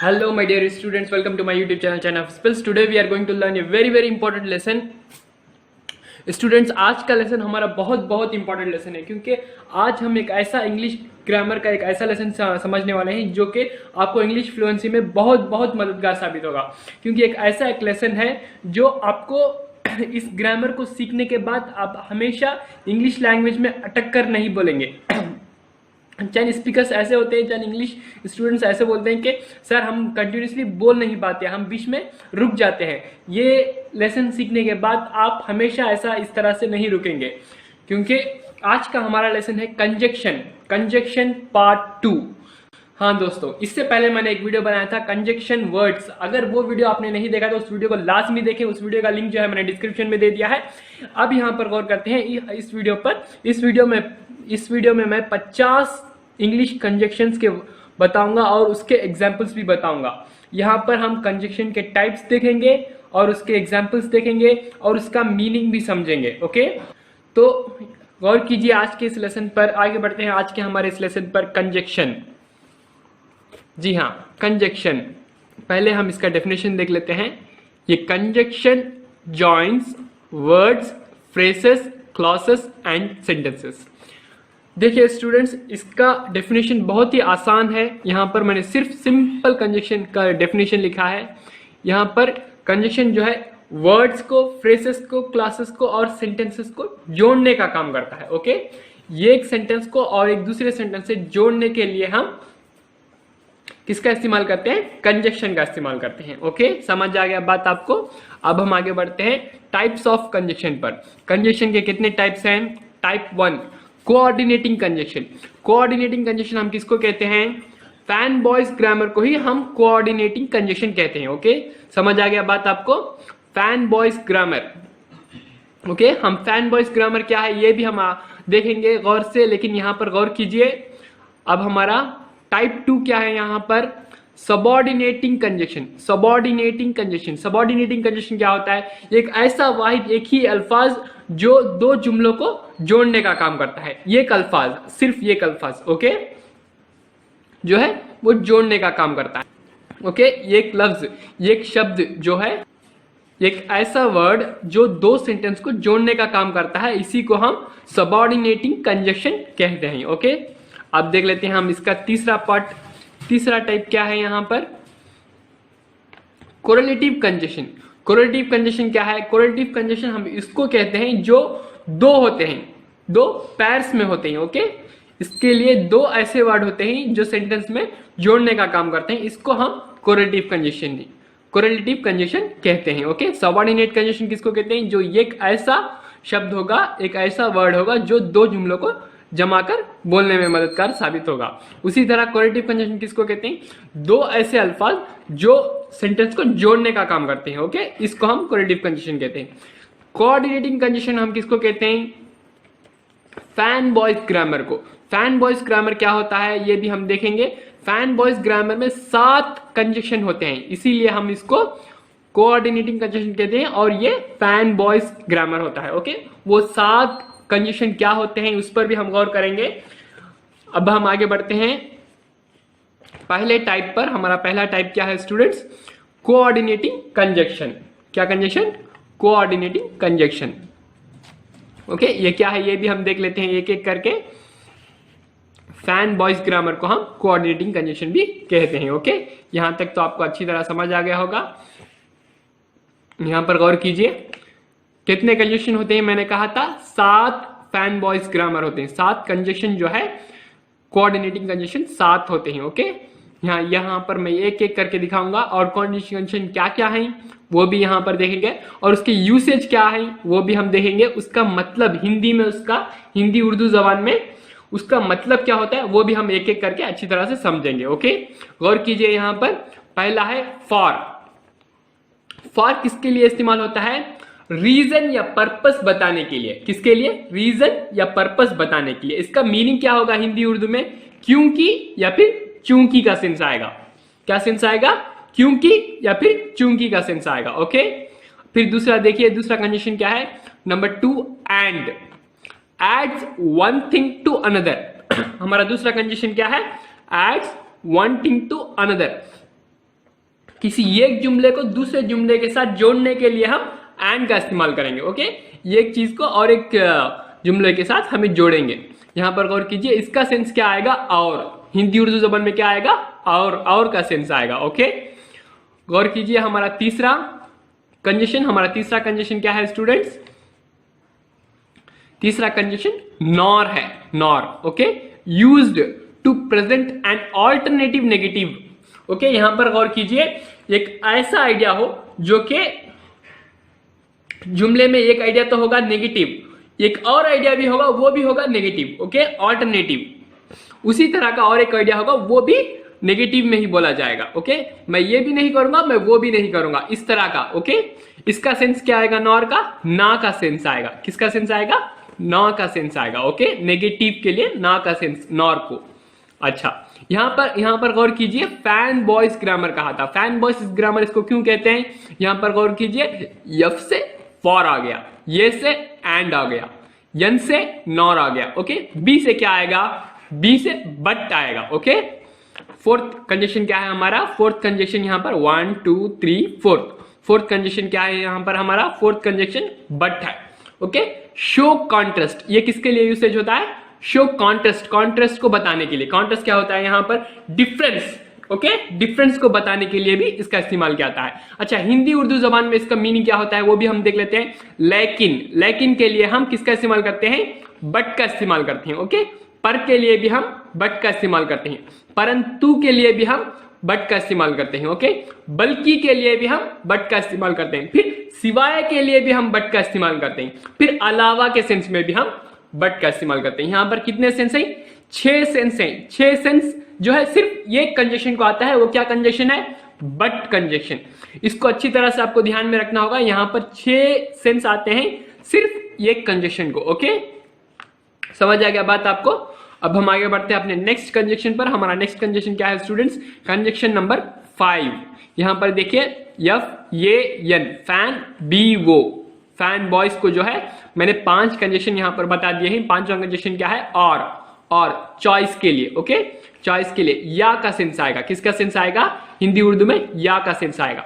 Hello my dear students, welcome to my YouTube channel Spills. Today we are going to learn a very important lesson. Students, आज का lesson हमारा बहुत important lesson है, क्योंकि आज हम एक ऐसा इंग्लिश ग्रामर का एक ऐसा लेसन समझने वाले हैं जो कि आपको इंग्लिश फ्लुएंसी में बहुत मददगार साबित होगा। क्योंकि एक लेसन है जो आपको इस ग्रामर को सीखने के बाद आप हमेशा इंग्लिश लैंग्वेज में अटक कर नहीं बोलेंगे। चैन स्पीकर्स ऐसे होते हैं, चैन इंग्लिश स्टूडेंट्स ऐसे बोलते हैं कि सर हम कंटिन्यूसली बोल नहीं पाते, हम बीच में रुक जाते हैं। ये लेसन सीखने के बाद आप हमेशा ऐसा इस तरह से नहीं रुकेंगे, क्योंकि आज का हमारा लेसन है कंजक्शन पार्ट 2। हाँ दोस्तों, इससे पहले मैंने एक वीडियो बनाया था कंजक्शन वर्ड्स। अगर वो वीडियो आपने नहीं देखा तो उस वीडियो को लाजमी देखें। उस वीडियो का लिंक जो है मैंने डिस्क्रिप्शन में दे दिया है। अब यहाँ पर गौर करते हैं इस वीडियो पर। इस वीडियो में मैं 50 इंग्लिश कंजक्शंस के बताऊंगा और उसके एग्जाम्पल्स भी बताऊंगा। यहाँ पर हम कंजक्शन के टाइप्स देखेंगे और उसके एग्जाम्पल्स देखेंगे और उसका मीनिंग भी समझेंगे। ओके, तो गौर कीजिए आज के इस लेसन पर। आगे बढ़ते हैं आज के हमारे इस लेसन पर। कंजक्शन, जी हाँ, कंजक्शन। पहले हम इसका डेफिनेशन देख लेते हैं। ये conjunction joins words, phrases, clauses and sentences. देखिए स्टूडेंट्स, इसका डेफिनेशन बहुत ही आसान है। यहाँ पर मैंने सिर्फ सिंपल कंजक्शन का डेफिनेशन लिखा है। यहाँ पर कंजक्शन जो है वर्ड्स को, फ्रेजेस को, क्लासेस को और सेंटेंसेस को जोड़ने का काम करता है। ओके, ये एक सेंटेंस को और एक दूसरे सेंटेंस से जोड़ने के लिए हम किसका इस्तेमाल करते हैं? कंजक्शन का इस्तेमाल करते हैं। ओके, समझ आ गया बात आपको? अब हम आगे बढ़ते हैं टाइप्स ऑफ कंजक्शन पर। कंजक्शन के कितने टाइप्स हैं? Type 1 coordinating conjunction. Coordinating conjunction हम किसको कहते हैं? फैन बॉयज ग्रामर को ही हम कोऑर्डिनेटिंग कंजक्शन कहते हैं। ओके, समझ आ गया बात आपको? Fan boys grammar. ओके, हम फैन बॉयज ग्रामर क्या है ये भी हम देखेंगे गौर से, लेकिन यहां पर गौर कीजिए। अब हमारा टाइप 2 क्या है? यहां पर सबऑर्डिनेटिंग कंजक्शन। सबऑर्डिनेटिंग कंजक्शन क्या होता है? एक ऐसा वाहिद एक ही अल्फाज जो दो जुमलों को जोड़ने का काम करता है। एक अल्फाज, सिर्फ एक अल्फाज, ओके, जो है वो जोड़ने का काम करता है। ओके, एक लफ्ज, एक शब्द जो है, एक ऐसा वर्ड जो दो सेंटेंस को जोड़ने का काम करता है, इसी को हम सबऑर्डिनेटिंग कंजक्शन कहते हैं। ओके, अब देख लेते हैं हम इसका तीसरा टाइप क्या है यहाँ पर? Correlative conjunction. कोरिलेटिव कंजक्शन क्या है? कोरिलेटिव कंजक्शन हम इसको कहते हैं जो दो होते हैं, दो पैर्स में होते हैं। ओके, इसके लिए दो ऐसे वर्ड होते हैं जो सेंटेंस में जोड़ने का काम करते हैं, इसको हम कोरिलेटिव कंजक्शन कहते हैं। ओके, सबऑर्डिनेट कंजक्शन किसको कहते हैं? जो एक ऐसा शब्द होगा, एक ऐसा वर्ड होगा जो दो जुमलों को जमा कर बोलने में मददगार साबित होगा। उसी तरह कोरिलेटिव कंजक्शन किसको कहते हैं? दो ऐसे अल्फाज जो सेंटेंस को जोड़ने का काम करते हैं। ओके, इसको हम कोरिलेटिव कंजक्शन कहते हैं। कोऑर्डिनेटिंग कंजक्शन हम किसको कहते हैं? फैन बॉयज ग्रामर को। फैन बॉयज ग्रामर क्या होता है ये भी हम देखेंगे। फैन बॉयज ग्रामर में 7 कंजक्शन होते हैं, इसीलिए हम इसको कोऑर्डिनेटिंग कंजक्शन कहते हैं और ये फैन बॉयज ग्रामर होता है। ओके, वो 7 कंजक्शन क्या होते हैं उस पर भी हम गौर करेंगे। अब हम आगे बढ़ते हैं पहले टाइप पर। हमारा पहला टाइप क्या है स्टूडेंट्स? Coordinating conjunction. क्या कंजक्शन? Coordinating conjunction. ओके, ये क्या है ये भी हम देख लेते हैं एक एक करके। फैन बॉयज ग्रामर को हम कोऑर्डिनेटिंग कंजक्शन भी कहते हैं। ओके, यहां तक तो आपको अच्छी तरह समझ आ गया होगा। यहां पर गौर कीजिए, कितने कंजक्शन होते हैं? मैंने कहा था 7 फैन बॉयज ग्रामर होते हैं। 7 कंजक्शन जो है कोऑर्डिनेटिंग कंजक्शन 7 होते हैं। ओके, यहाँ पर मैं एक एक करके दिखाऊंगा और कोऑर्डिनेटिंग कंजक्शन क्या क्या है वो भी यहाँ पर देखेंगे और उसके यूसेज क्या है वो भी हम देखेंगे। उसका मतलब हिंदी में, उसका हिंदी उर्दू जबान में उसका मतलब क्या होता है वो भी हम एक एक करके अच्छी तरह से समझेंगे। ओके, गौर कीजिए। यहाँ पर पहला है फॉर। फॉर किसके लिए इस्तेमाल होता है? रीजन या पर्पस बताने के लिए। किसके लिए? रीजन या पर्पस बताने के लिए। इसका मीनिंग क्या होगा हिंदी उर्दू में? क्योंकि या फिर चूंकि का सेंस आएगा। क्या सेंस आएगा? क्योंकि या फिर चूंकि का सेंस आएगा। ओके, फिर दूसरा देखिए, दूसरा कंडीशन क्या है? Number 2 and adds one thing to another. हमारा दूसरा कंडीशन क्या है? Adds one thing to another. किसी एक जुमले को दूसरे जुमले के साथ जोड़ने के लिए हम एंड का इस्तेमाल करेंगे। ओके, एक चीज को और एक जुमले के साथ हमें जोड़ेंगे। यहां पर गौर कीजिए, इसका सेंस क्या आएगा? और। हिंदी उर्दू जबान में क्या आएगा? और का सेंस आएगा। ओके, गौर कीजिए, हमारा तीसरा कंजेशन क्या है स्टूडेंट्स? तीसरा कंजेशन नॉर है, nor. Okay, used to present an alternative negative. Okay, यहां पर गौर कीजिए, एक ऐसा आइडिया हो जो कि जुमले में एक आइडिया तो होगा नेगेटिव, एक और आइडिया भी होगा, वो भी होगा नेगेटिव। Okay, alternative. उसी तरह का और एक आइडिया होगा, वो भी नेगेटिव में ही बोला जाएगा। ओके, मैं ये भी नहीं करूंगा, मैं वो भी नहीं करूंगा, इस तरह का। ओके, इसका सेंस क्या आएगा? नॉर का ना का सेंस आएगा। किसका सेंस आएगा? ना का सेंस आएगा। ओके, नेगेटिव के लिए ना का सेंस, नॉर को। अच्छा, यहां पर गौर कीजिए, फैन बॉयज ग्रामर कहा था। फैन बॉयज ग्रामर इसको क्यों कहते हैं? यहां पर गौर कीजिए, एफ से फॉर आ गया, ये से एंड आ गया, एन से नॉर आ गया। ओके, बी से क्या आएगा? बी से बट आएगा। ओके, फोर्थ कंजेशन क्या है हमारा? फोर्थ कंजेशन यहां पर 1 2 3 फोर्थ कंजेशन क्या है यहां पर हमारा? फोर्थ कंजेशन बट है। ओके, शो कॉन्ट्रास्ट, ये किसके लिए यूसेज होता है? शो कॉन्ट्रास्ट, कॉन्ट्रास्ट को बताने के लिए। कॉन्ट्रास्ट क्या होता है यहां पर? डिफरेंस। ओके, डिफरेंस को बताने के लिए भी इसका इस्तेमाल किया जाता है। अच्छा, हिंदी उर्दू जबान में इसका मीनिंग क्या होता है वो भी हम देख लेते हैं। लेकिन के लिए हम किसका इस्तेमाल करते हैं? बट का इस्तेमाल करते हैं। ओके, पर के लिए भी हम बट का इस्तेमाल करते हैं, परंतु के लिए भी हम बट का इस्तेमाल करते हैं। ओके, बल्कि के लिए भी हम बट का इस्तेमाल करते हैं, फिर सिवाय के लिए भी हम बट का इस्तेमाल करते हैं, फिर अलावा के सेंस में भी हम बट का इस्तेमाल करते हैं। यहां पर कितने सेंस हैं? 6 सेंस हैं। 6 सेंस जो है सिर्फ ये कंजेशन को आता है, वो क्या कंजेशन है? But congestion. इसको अच्छी तरह से आपको ध्यान में रखना होगा। यहां पर 6 सेंस आते हैं सिर्फ ये कंजेशन को। ओके, समझ आ गया बात आपको? अब हम आगे बढ़ते हैं अपने नेक्स्ट कंजेक्शन पर। हमारा नेक्स्ट कंजेक्शन क्या है स्टूडेंट्स? Conjunction number 5। यहां पर देखिए, एफ ये एन, फैन बी वो। फैन बॉयज को जो है मैंने 5 कंजेक्शन यहां पर बता दिए हैं। 5वां कंजेक्शन क्या है? और चॉइस के लिए। ओके, चॉइस के लिए या का सेंस आएगा। किसका सेंस आएगा? हिंदी उर्दू में या का सेंस आएगा।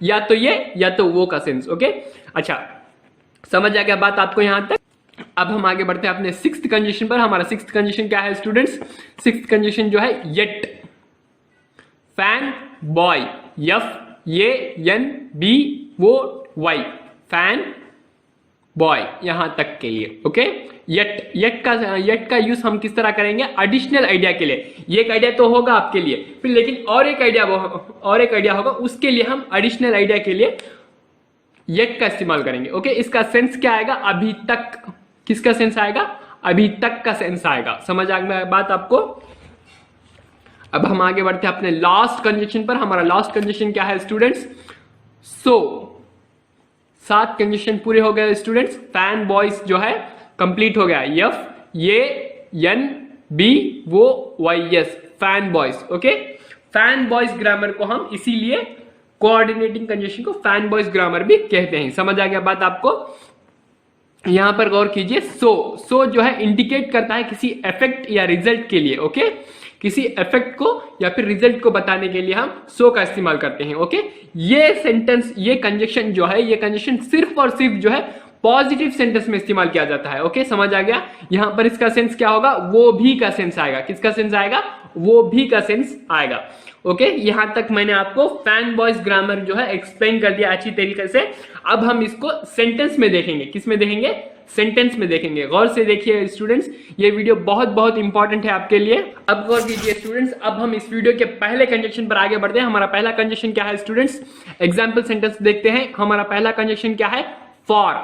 या तो ये या तो वो का सेंस। ओके, अच्छा, समझ आ गया बात आपको यहां तक? अब हम आगे बढ़ते हैं अपने 6th कंजेशन पर। हमारा 6th कंजेशन क्या है स्टूडेंट्स? 6th कंजेशन जो है येट, फैन बॉय, एफ ये एन बी वो वाई, फैन बॉय, यहां तक के लिए। ओके, येट का यूज हम किस तरह करेंगे? एडिशनल आइडिया के लिए। ये एक आइडिया तो होगा आपके लिए, फिर लेकिन और एक आइडिया होगा, उसके लिए हम एडिशनल आइडिया के लिए येट का इस्तेमाल करेंगे। ओके, इसका सेंस क्या आएगा? अभी तक। किसका सेंस आएगा? अभी तक का सेंस आएगा। समझ आ गया बात आपको? अब हम आगे बढ़ते हैं अपने लास्ट कंजेक्शन पर। हमारा लास्ट कंजेक्शन क्या है स्टूडेंट्स? सो 7 कंजेक्शन पूरे हो गए स्टूडेंट्स। फैन बॉयज जो है कंप्लीट हो गया। एफ ये एन बी वो Y S, FANBOYS. Okay, FANBOYS grammar को हम इसीलिए कोऑर्डिनेटिंग कंजेक्शन को फैन बॉयज ग्रामर भी कहते हैं। समझ आ गया बात आपको? यहां पर गौर कीजिए, सो जो है इंडिकेट करता है किसी इफेक्ट या रिजल्ट के लिए। ओके, किसी इफेक्ट को या फिर रिजल्ट को बताने के लिए हम सो का इस्तेमाल करते हैं। ओके, ये सेंटेंस, ये कंजेक्शन जो है, ये कंजेक्शन सिर्फ और सिर्फ जो है पॉजिटिव सेंटेंस में इस्तेमाल किया जाता है। ओके, समझ आ गया? यहां पर इसका सेंस क्या होगा? वो भी का सेंस आएगा। किसका सेंस आएगा? वो भी का सेंस आएगा। ओके, यहां तक मैंने आपको फैन बॉयज ग्रामर जो है एक्सप्लेन कर दिया अच्छी तरीके से। अब हम इसको सेंटेंस में देखेंगे। किस में देखेंगे? सेंटेंस में देखेंगे। गौर से देखिए स्टूडेंट्स, ये वीडियो बहुत बहुत इंपॉर्टेंट है आपके लिए। अब गौर कीजिए स्टूडेंट्स, अब हम इस वीडियो के पहले कंजेक्शन पर आगे बढ़ते हैं। हमारा पहला कंजेक्शन क्या है स्टूडेंट्स? एग्जाम्पल सेंटेंस देखते हैं। हमारा पहला कंजेक्शन क्या है? फॉर।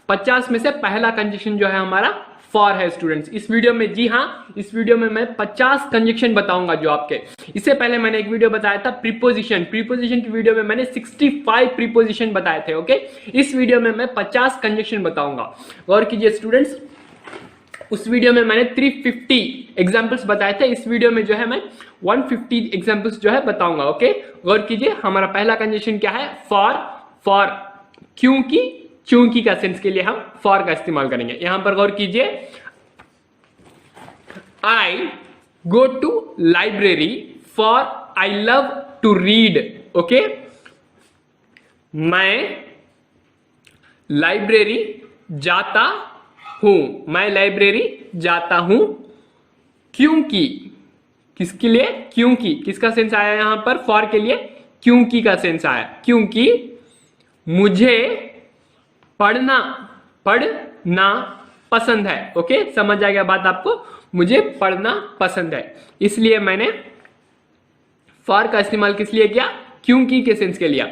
50 में से पहला कंजेक्शन जो है हमारा फॉर है स्टूडेंट्स। इस वीडियो में, जी हाँ, इस वीडियो में मैं 50 कंजेक्शन बताऊंगा जो आपके। इससे पहले मैंने एक वीडियो बताया था प्रीपोजिशन की वीडियो में मैंने 65 प्रीपोजिशन बताए थे। ओके, इस वीडियो में मैं 50 कंजेक्शन बताऊंगा। गौर कीजिए स्टूडेंट्स, उस वीडियो में मैंने 350 एग्जाम्पल्स बताए थे। इस वीडियो में जो है मैं 150 एग्जाम्पल्स जो है बताऊंगा। ओके, गौर कीजिए, हमारा पहला कंजेक्शन क्या है? फॉर क्योंकि का सेंस के लिए हम फॉर का इस्तेमाल करेंगे। यहां पर गौर कीजिए, I go to library for I love to read. Okay, मैं लाइब्रेरी जाता हूं. मैं लाइब्रेरी जाता हूं क्योंकि, किसके लिए? क्योंकि. किसका सेंस आया यहां पर? फॉर के लिए क्योंकि का सेंस आया. क्योंकि मुझे पढ़ना पसंद है. ओके, समझ आ गया बात आपको? मुझे पढ़ना पसंद है, इसलिए मैंने फॉर का इस्तेमाल किस लिए किया? क्योंकि के सेंस के लिए.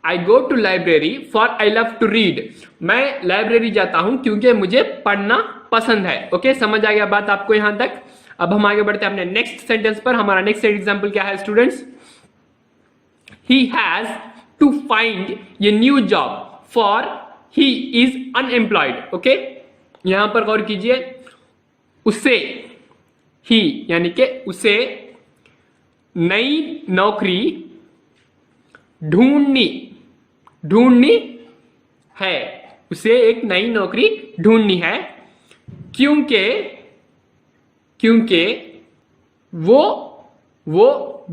I go to library for I love to read. मैं लाइब्रेरी जाता हूं क्योंकि मुझे पढ़ना पसंद है. ओके, समझ आ गया बात आपको यहां तक? अब हम आगे बढ़ते हैं अपने नेक्स्ट सेंटेंस पर. हमारा नेक्स्ट एग्जाम्पल क्या है students? He has to find a new job for he is unemployed. Okay, यहां पर गौर कीजिए. उसे, ही यानी कि उसे नई नौकरी ढूंढनी है. उसे एक नई नौकरी ढूंढनी है क्योंकि वो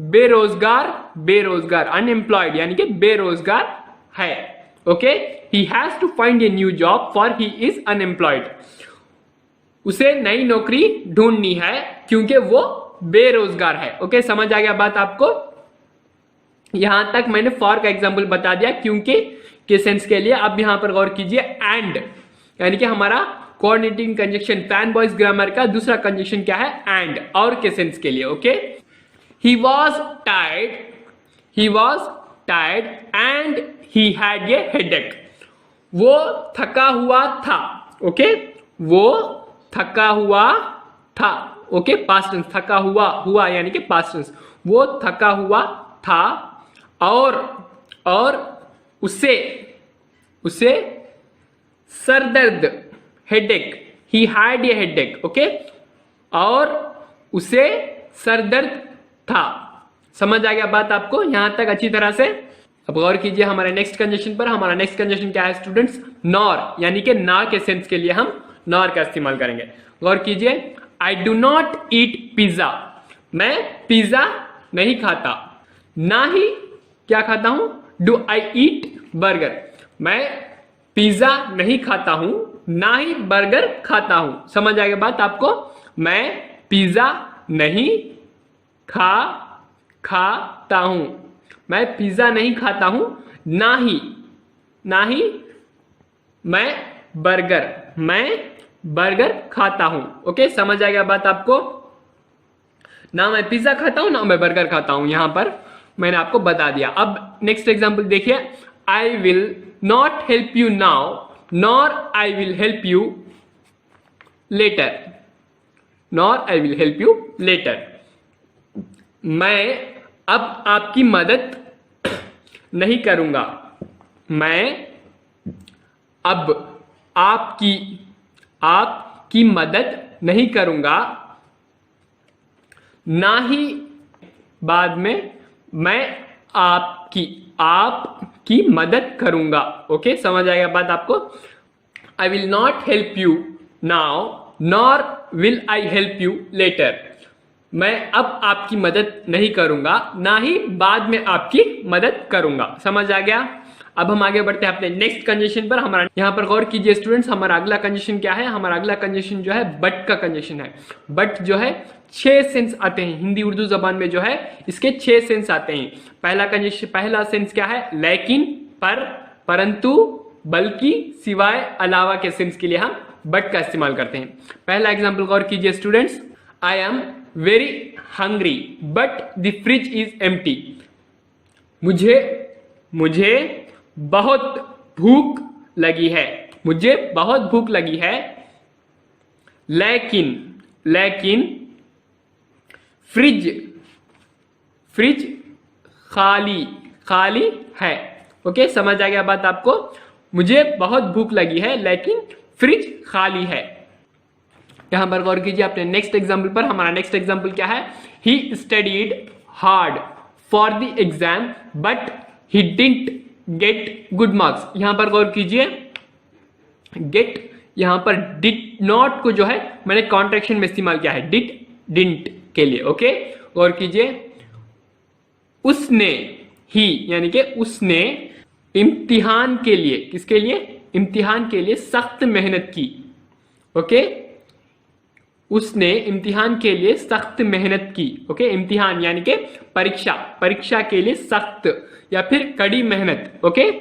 बेरोजगार अनएम्प्लॉयड यानी कि बेरोजगार है. Okay, he has to find a new job for he is unemployed. उसे नई नौकरी ढूंढनी है क्योंकि वो बेरोजगार है. ओके, समझ आ गया बात आपको? यहां तक मैंने फॉर का एग्जाम्पल बता दिया क्योंकि के सेंस के लिए. अब यहां पर गौर कीजिए. एंड यानी कि हमारा coordinating conjunction fan boys grammar का दूसरा कंजक्शन क्या है? एंड, और के सेंस के लिए. Okay, he was tired and he had a headache. वो थका हुआ था. ओके, वो थका हुआ था. Okay, past tense. थका हुआ यानी कि पास्ट टेंस. वो थका हुआ था और उसे सरदर्द, headache, he had a headache. Okay, और उसे सरदर्द था. समझ आ गया बात आपको यहां तक अच्छी तरह से? अब गौर कीजिए हमारे नेक्स्ट कंजक्शन पर. हमारा नेक्स्ट कंजक्शन क्या है स्टूडेंट्स? नॉर यानी कि ना के सेंस के लिए हम नॉर का इस्तेमाल करेंगे. गौर कीजिए. I do not eat pizza. मैं पिज्जा नहीं खाता. ना ही क्या खाता हूं? Do I eat burger. मैं पिज्जा नहीं खाता हूं, ना ही बर्गर खाता हूं. समझ आ गया बात आपको? मैं पिज्जा नहीं खाता हूं. मैं पिज्जा नहीं खाता हूं, ना ही मैं बर्गर खाता हूं. ओके, समझ आ गया बात आपको? ना मैं पिज्जा खाता हूं, ना मैं बर्गर खाता हूं. यहां पर मैंने आपको बता दिया. अब नेक्स्ट एग्जांपल देखिए. आई will not help you now nor I will help you later. मैं अब आपकी मदद नहीं करूंगा. मैं अब आपकी मदद नहीं करूंगा, ना ही बाद में मैं आपकी मदद करूंगा. ओके, समझ आएगा बात आपको? आई will not help you now nor will I help you later. मैं अब आपकी मदद नहीं करूंगा, ना ही बाद में आपकी मदद करूंगा. समझ आ गया? अब हम आगे बढ़ते हैं अपने नेक्स्ट कंजक्शन पर. हमारा यहां पर गौर कीजिए स्टूडेंट्स. हमारा अगला कंजक्शन क्या है? हमारा अगला कंजक्शन जो है बट का कंजक्शन है. बट जो है 6 सेंस आते हैं हिंदी उर्दू जबान में. जो है इसके 6 सेंस आते हैं. पहला सेंस क्या है? लेकिन, पर, परंतु, बल्कि, सिवाय, अलावा के सेंस के लिए हम बट का इस्तेमाल करते हैं. पहला एग्जाम्पल गौर कीजिए students. I am very hungry but the fridge is empty. मुझे बहुत भूख लगी है. मुझे बहुत भूख लगी है, लेकिन फ्रिज खाली है. ओके, समझ आ गया बात आपको? मुझे बहुत भूख लगी है लेकिन फ्रिज खाली है. यहां पर गौर कीजिए अपने नेक्स्ट एग्जाम्पल पर. हमारा नेक्स्ट एग्जाम्पल क्या है? He studied hard for the exam but he didn't get good marks. यहां पर गौर कीजिए. गेट यहां पर डिड नॉट को जो है मैंने कॉन्ट्रैक्शन में इस्तेमाल किया है डिड डिडंट के लिए. ओके, गौर कीजिए. उसने ही यानी कि उसने इम्तिहान के लिए, किसके लिए? इम्तिहान के लिए सख्त मेहनत की। ओके, उसने इम्तिहान के लिए सख्त मेहनत की। ओके, इम्तिहान यानी कि परीक्षा, परीक्षा के लिए सख्त या फिर कड़ी मेहनत। ओके,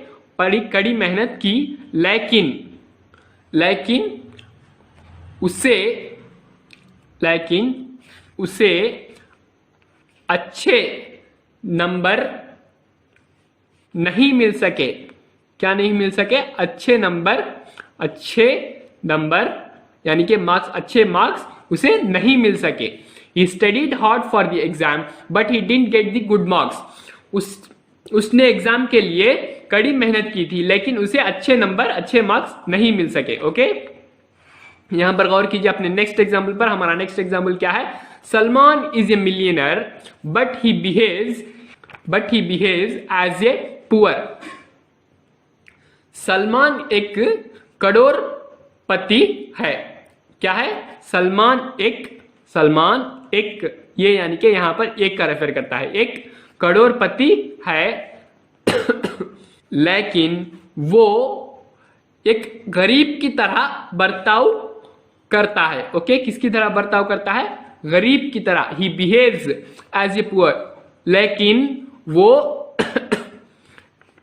कड़ी मेहनत की, लेकिन उसे अच्छे नंबर नहीं मिल सके। क्या नहीं मिल सके? अच्छे नंबर यानी कि मार्क्स, अच्छे मार्क्स उसे नहीं मिल सके। He studied hard for the exam, but he didn't get the good marks. उसने एग्जाम के लिए कड़ी मेहनत की थी, लेकिन उसे अच्छे नंबर, अच्छे मार्क्स नहीं मिल सके। ओके, यहां पर गौर कीजिए अपने नेक्स्ट एग्जाम्पल पर। हमारा नेक्स्ट एग्जाम्पल क्या है? Salman is a millionaire but he behaves as a poor. Salman एक करोड़पति है। क्या है? सलमान एक, ये यानी कि यहां पर एक का रेफर करता है, एक करोड़पति है लेकिन वो एक गरीब की तरह बर्ताव करता है। ओके, किसकी तरह बर्ताव करता है? गरीब की तरह। He behaves as a poor, लेकिन वो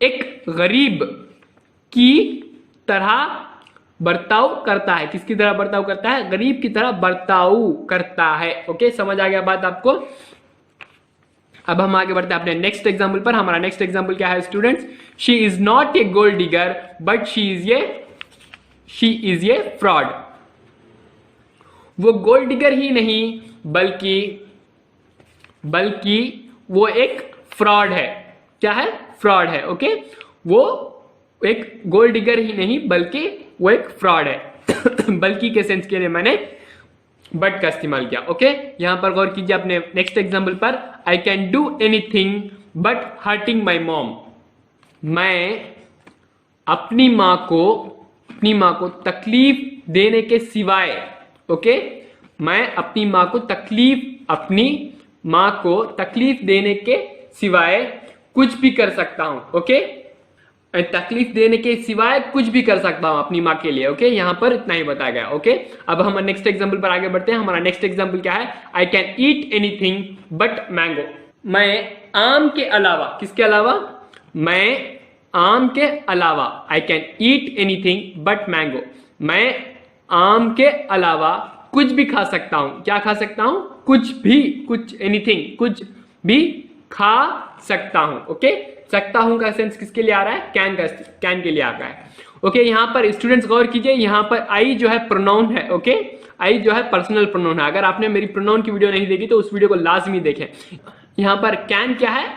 एक गरीब की तरह बर्ताव करता है। किसकी तरह बर्ताव करता है? गरीब की तरह बर्ताव करता है। ओके, समझ आ गया बात आपको? अब हम आगे बढ़ते हैं अपने नेक्स्ट एग्जाम्पल पर। हमारा नेक्स्ट एग्जाम्पल क्या है students? She is not a gold digger but she is A fraud. वो गोल्ड डिगर ही नहीं बल्कि वो एक फ्रॉड है। क्या है? फ्रॉड है। ओके, वो एक गोल्ड डिगर ही नहीं बल्कि वो एक फ्रॉड है बल्कि के सेंस के लिए मैंने बट का इस्तेमाल किया। ओके, यहां पर गौर कीजिए अपने नेक्स्ट एग्जाम्पल पर। I can do anything but hurting my mom. मैं अपनी मां को तकलीफ देने के सिवाय, ओके, मैं अपनी मां को तकलीफ देने के सिवाय कुछ भी कर सकता हूं। ओके, तकलीफ देने के सिवाय कुछ भी कर सकता हूं अपनी मां के लिए। ओके, यहां पर इतना ही बताया गया। ओके, अब हम नेक्स्ट एग्जांपल पर आगे बढ़ते हैं। हमारा नेक्स्ट एग्जांपल क्या है? I can eat anything but mango. मैं आम के अलावा, किसके अलावा? मैं आम के अलावा, I can eat anything but mango. मैं आम के अलावा कुछ भी खा सकता हूं। क्या खा सकता हूं? कुछ एनीथिंग, कुछ भी खा सकता हूं। ओके, सकता हूं का सेंस किसके लिए आ रहा है? कैन के लिए आ रहा है। ओके, यहां पर स्टूडेंट्स गौर कीजिए, यहां पर आई जो है प्रोनाउन है। ओके, आई जो है पर्सनल प्रोनाउन है। अगर आपने मेरी प्रोनाउन की वीडियो नहीं देखी तो उस वीडियो को लाजमी देखें। यहां पर कैन क्या है?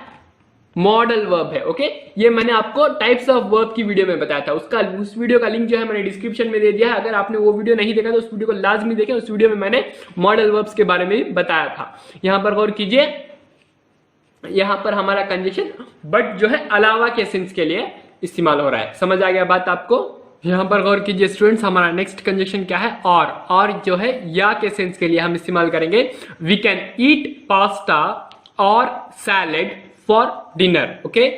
मॉडल वर्ब है। ओके, ये मैंने आपको टाइप्स ऑफ वर्ब की वीडियो में बताया था। उस वीडियो का लिंक जो है मैंने डिस्क्रिप्शन में दे दिया है। अगर आपने वो वीडियो नहीं देखा तो उस वीडियो को लाजमी देखें। उस वीडियो में मैंने मॉडल वर्ब्स के बारे में बताया था। यहां पर गौर कीजिए, यहां पर हमारा कंजक्शन बट जो है अलावा के सेंस के लिए इस्तेमाल हो रहा है। समझ आ गया बात आपको? यहां पर गौर कीजिए स्टूडेंट्स, हमारा नेक्स्ट कंजक्शन क्या है? और जो है या के सेंस के लिए हम इस्तेमाल करेंगे वी कैन ईट पास्ता और salad for dinner. Okay,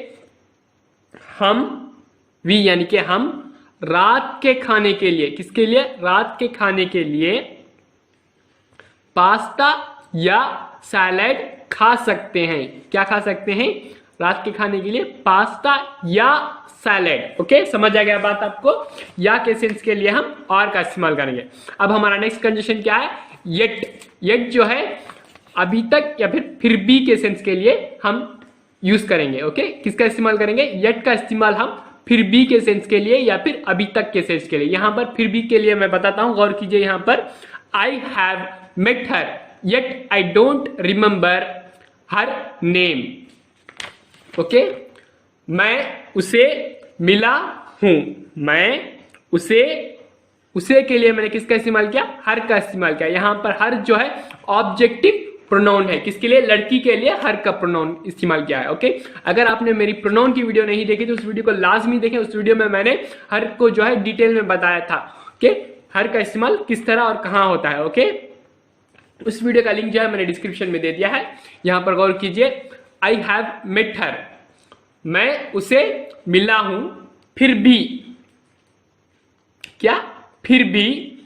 we यानी कि हम रात के खाने के लिए, किसके लिए? रात के खाने के लिए पास्ता या सैलेड खा सकते हैं। क्या खा सकते हैं? रात के खाने के लिए पास्ता या सैलेड। ओके, समझ आ गया बात आपको? या के सेंस के लिए हम और का इस्तेमाल करेंगे। अब हमारा नेक्स्ट कंडीशन क्या है? येट जो है अभी तक या फिर भी के सेंस के लिए हम यूज करेंगे। ओके, किसका इस्तेमाल करेंगे? येट का इस्तेमाल हम फिर भी के सेंस के लिए या फिर अभी तक के सेंस के लिए। यहां पर फिर भी के लिए मैं बताता हूं, गौर कीजिए। यहां पर I have met her yet I don't remember her name. Okay, मैं उसे मिला हूं। मैं उसे के लिए मैंने किसका इस्तेमाल किया? हर का इस्तेमाल किया। यहां पर हर जो है ऑब्जेक्टिव प्रोनाउन है। किसके लिए? लड़की के लिए हर का प्रोनाउन इस्तेमाल किया है। ओके, अगर आपने मेरी प्रोनाउन की वीडियो नहीं देखी तो उस वीडियो को लाजमी देखें। उस वीडियो में मैंने हर को जो है डिटेल में बताया था कि हर का इस्तेमाल किस तरह और कहां होता है। ओके, उस वीडियो का लिंक जो है मैंने डिस्क्रिप्शन में दे दिया है। यहां पर गौर कीजिए, आई हैव मेट हर, मैं उसे मिला हूं, फिर भी, क्या, फिर भी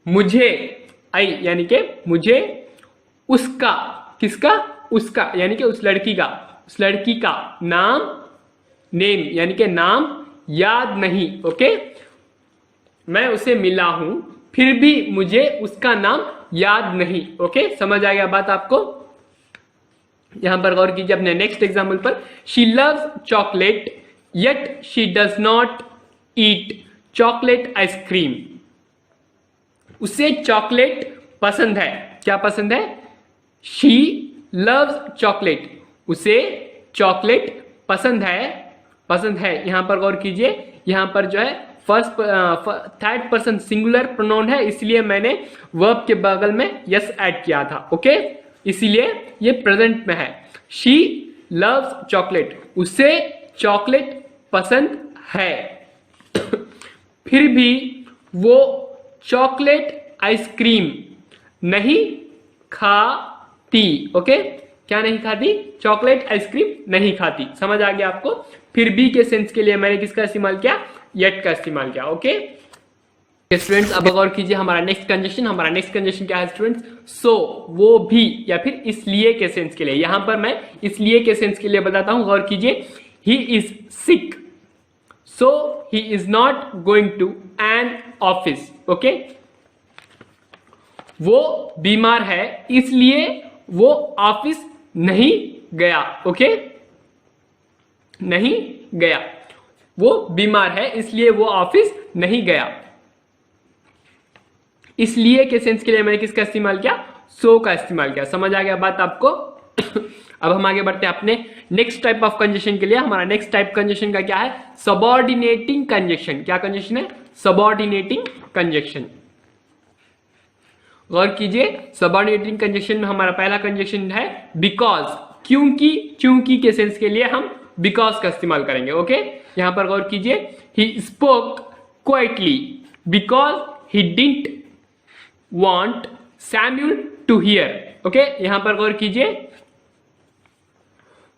मुझे, आई यानी कि मुझे उसका, किसका, उसका यानी कि उस लड़की का नाम, नेम यानी कि नाम याद नहीं। ओके, मैं उसे मिला हूं फिर भी मुझे उसका नाम याद नहीं। ओके, समझ आ गया बात आपको? यहां पर गौर कीजिए अपने नेक्स्ट एग्जाम्पल पर। She loves chocolate yet she does not eat chocolate ice cream. उसे चॉकलेट पसंद है, क्या पसंद है? शी लव्स चॉकलेट, उसे चॉकलेट पसंद है। यहां पर गौर कीजिए, यहां पर जो है first third person singular pronoun है, इसलिए मैंने वर्ब के बगल में यस ऐड किया था। ओके, इसीलिए ये प्रेजेंट में है। शी लव्स चॉकलेट, उसे चॉकलेट पसंद है फिर भी वो चॉकलेट आइसक्रीम नहीं खाती। ओके, क्या नहीं खाती? चॉकलेट आइसक्रीम नहीं खाती। समझ आ गया आपको? फिर भी के सेंस के लिए मैंने किसका इस्तेमाल किया? येट का इस्तेमाल किया। ओके स्टूडेंट्स, अब गौर कीजिए हमारा नेक्स्ट कंजक्शन क्या है स्टूडेंट्स? सो, वो भी, या फिर इसलिए के सेंस के लिए। यहां पर मैं इसलिए के सेंस के लिए बताता हूं, गौर कीजिए। He is sick so he is not going to an office. Okay, वो बीमार है इसलिए वो ऑफिस नहीं गया। ओके, नहीं गया, वो बीमार है इसलिए वो ऑफिस नहीं गया। इसलिए के सेंस के लिए मैंने किसका इस्तेमाल किया? सो का इस्तेमाल किया। समझ आ गया बात आपको? अब हम आगे बढ़ते हैं अपने नेक्स्ट टाइप ऑफ कंजक्शन के लिए। हमारा नेक्स्ट टाइप कंजक्शन का क्या है? Subordinating conjunction. क्या कंजक्शन है? Subordinating conjunction. गौर कीजिए, सबऑर्डिनेटिंग कंजक्शन में हमारा पहला कंजक्शन है बिकॉज, क्योंकि के सेंस के लिए हम बिकॉज का इस्तेमाल करेंगे। ओके, यहां पर गौर कीजिए, he spoke quietly because he didn't want Samuel to hear. Okay, यहां पर गौर कीजिए,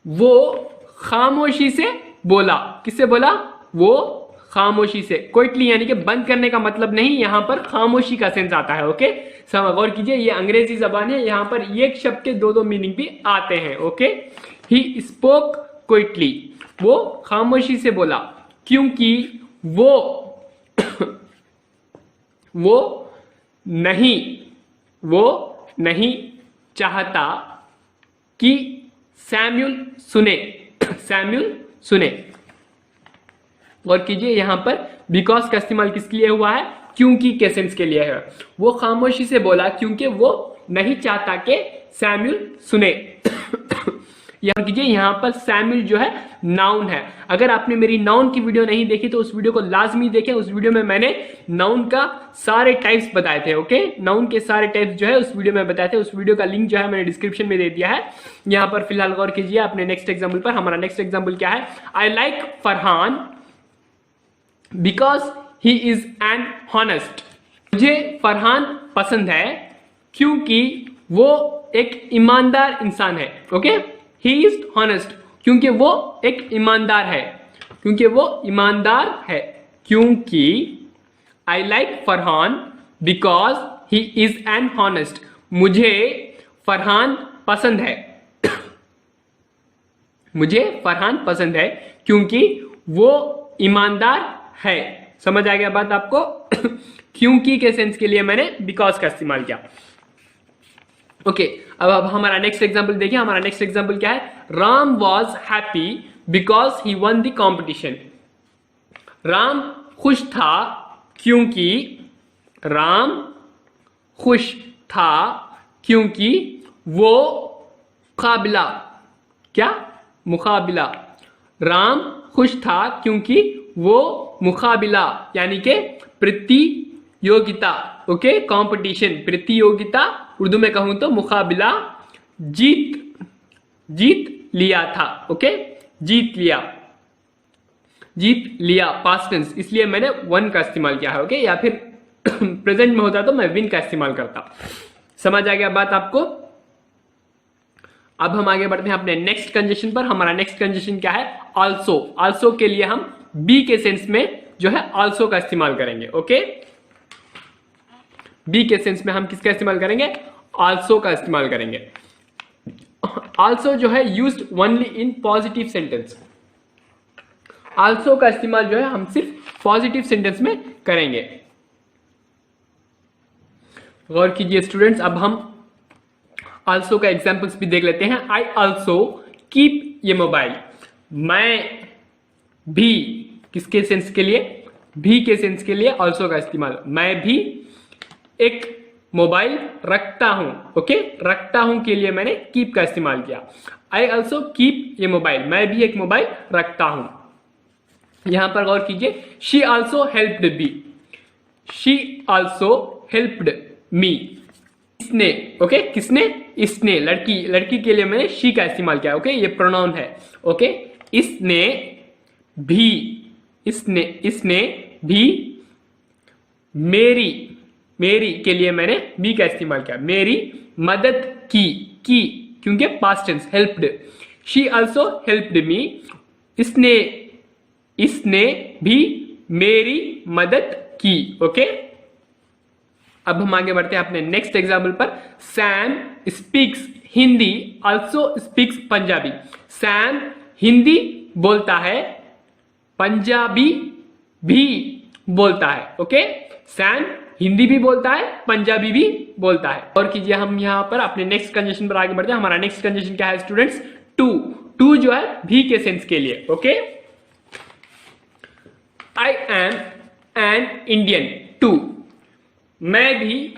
वो खामोशी से बोला। किससे बोला? वो खामोशी से। क्वाइटली यानी कि बंद करने का मतलब नहीं, यहां पर खामोशी का सेंस आता है। ओके, गौर कीजिए, ये अंग्रेजी जबान है, यहां पर एक शब्द के दो मीनिंग भी आते हैं। ओके, ही स्पोक क्विकली, वो खामोशी से बोला क्योंकि वो नहीं चाहता कि सैमुअल सुने। और कीजिए, यहां पर बिकॉज का इस्तेमाल किसके लिए हुआ है? क्योंकि के सेंस के लिए है। वो खामोशी से बोला क्योंकि वो नहीं चाहता कि सैमुअल सुने। याद कीजिए, यहां पर सैमुअल जो है नाउन है। अगर आपने मेरी नाउन की वीडियो नहीं देखी तो उस वीडियो को लाजमी देखें। उस वीडियो में मैंने नाउन का सारे टाइप्स बताए थे। ओके, नाउन के सारे टाइप्स जो है उस वीडियो में बताए थे। उस वीडियो का लिंक जो है मैंने डिस्क्रिप्शन में दे दिया है। यहां पर फिलहाल गौर कीजिए अपने नेक्स्ट एग्जाम्पल पर। हमारा नेक्स्ट एग्जाम्पल क्या है? I like Farhan because he is an honest. मुझे फरहान पसंद है क्योंकि वो एक ईमानदार इंसान है। ओके, ही इज हॉनेस्ट क्योंकि वो एक ईमानदार है। क्योंकि I like Farhan because he is an honest. मुझे फरहान पसंद है क्योंकि वो ईमानदार है। समझ आ गया बात आपको? क्योंकि के सेंस के लिए मैंने बिकॉज का इस्तेमाल किया। ओके, अब हमारा नेक्स्ट एग्जाम्पल देखिए। हमारा नेक्स्ट एग्जाम्पल क्या है? Ram was happy because he one the competition. Ram खुश था क्योंकि वो मुकाबिला। राम खुश था क्योंकि वो मुकाबिला यानी कि प्रतियोगिता। ओके, कंपटीशन, प्रतियोगिता, उर्दू में कहूं तो मुकाबिला जीत लिया था। ओके, जीत लिया पास्ट टेंस, इसलिए मैंने वन का इस्तेमाल किया है। ओके, या फिर प्रेजेंट में होता तो मैं विन का इस्तेमाल करता। समझ आ गया बात आपको? अब हम आगे बढ़ते हैं अपने नेक्स्ट कंजेशन पर। हमारा नेक्स्ट कंजेशन क्या है? ऑल्सो। ऑल्सो के लिए हम बी के सेंस में जो है ऑल्सो का इस्तेमाल करेंगे। ओके, बी के सेंस में हम किसका इस्तेमाल करेंगे? ऑल्सो का इस्तेमाल करेंगे। ऑल्सो जो है used only in positive sentence. Also का इस्तेमाल जो है हम सिर्फ पॉजिटिव सेंटेंस में करेंगे। गौर कीजिए स्टूडेंट्स, अब हम ऑल्सो का एग्जाम्पल्स भी देख लेते हैं। आई ऑल्सो कीप ये मोबाइल। मैं भी किसके सेंस के लिए? भी के सेंस के लिए ऑल्सो का इस्तेमाल। मैं भी एक मोबाइल रखता हूं। ओके, रखता हूं के लिए मैंने कीप का इस्तेमाल किया। आई ऑल्सो कीप ये मोबाइल। मैं भी एक मोबाइल रखता हूं। यहां पर गौर कीजिए, she also helped me. She also helped me. इसने, ओके, किसने? इसने, लड़की। लड़की के लिए मैंने शी का इस्तेमाल किया। ओके, ये प्रोनाउन है। ओके, इसने भी, इसने भी मेरी के लिए मैंने बी का इस्तेमाल किया। मेरी मदद की क्योंकि past tense, helped. She also helped me. इसने भी मेरी मदद की। ओके, अब हम आगे बढ़ते हैं अपने नेक्स्ट एग्जाम्पल पर। Sam speaks Hindi also speaks Punjabi. Sam Hindi बोलता है, पंजाबी भी बोलता है। ओके, सैम हिंदी भी बोलता है, पंजाबी भी बोलता है। और कीजिए, हम यहां पर अपने नेक्स्ट कंजेशन पर आगे बढ़ते हैं। हमारा नेक्स्ट कंजेशन क्या है स्टूडेंट्स? टू जो है भी के सेंस के लिए। Okay, I am an Indian too. मैं भी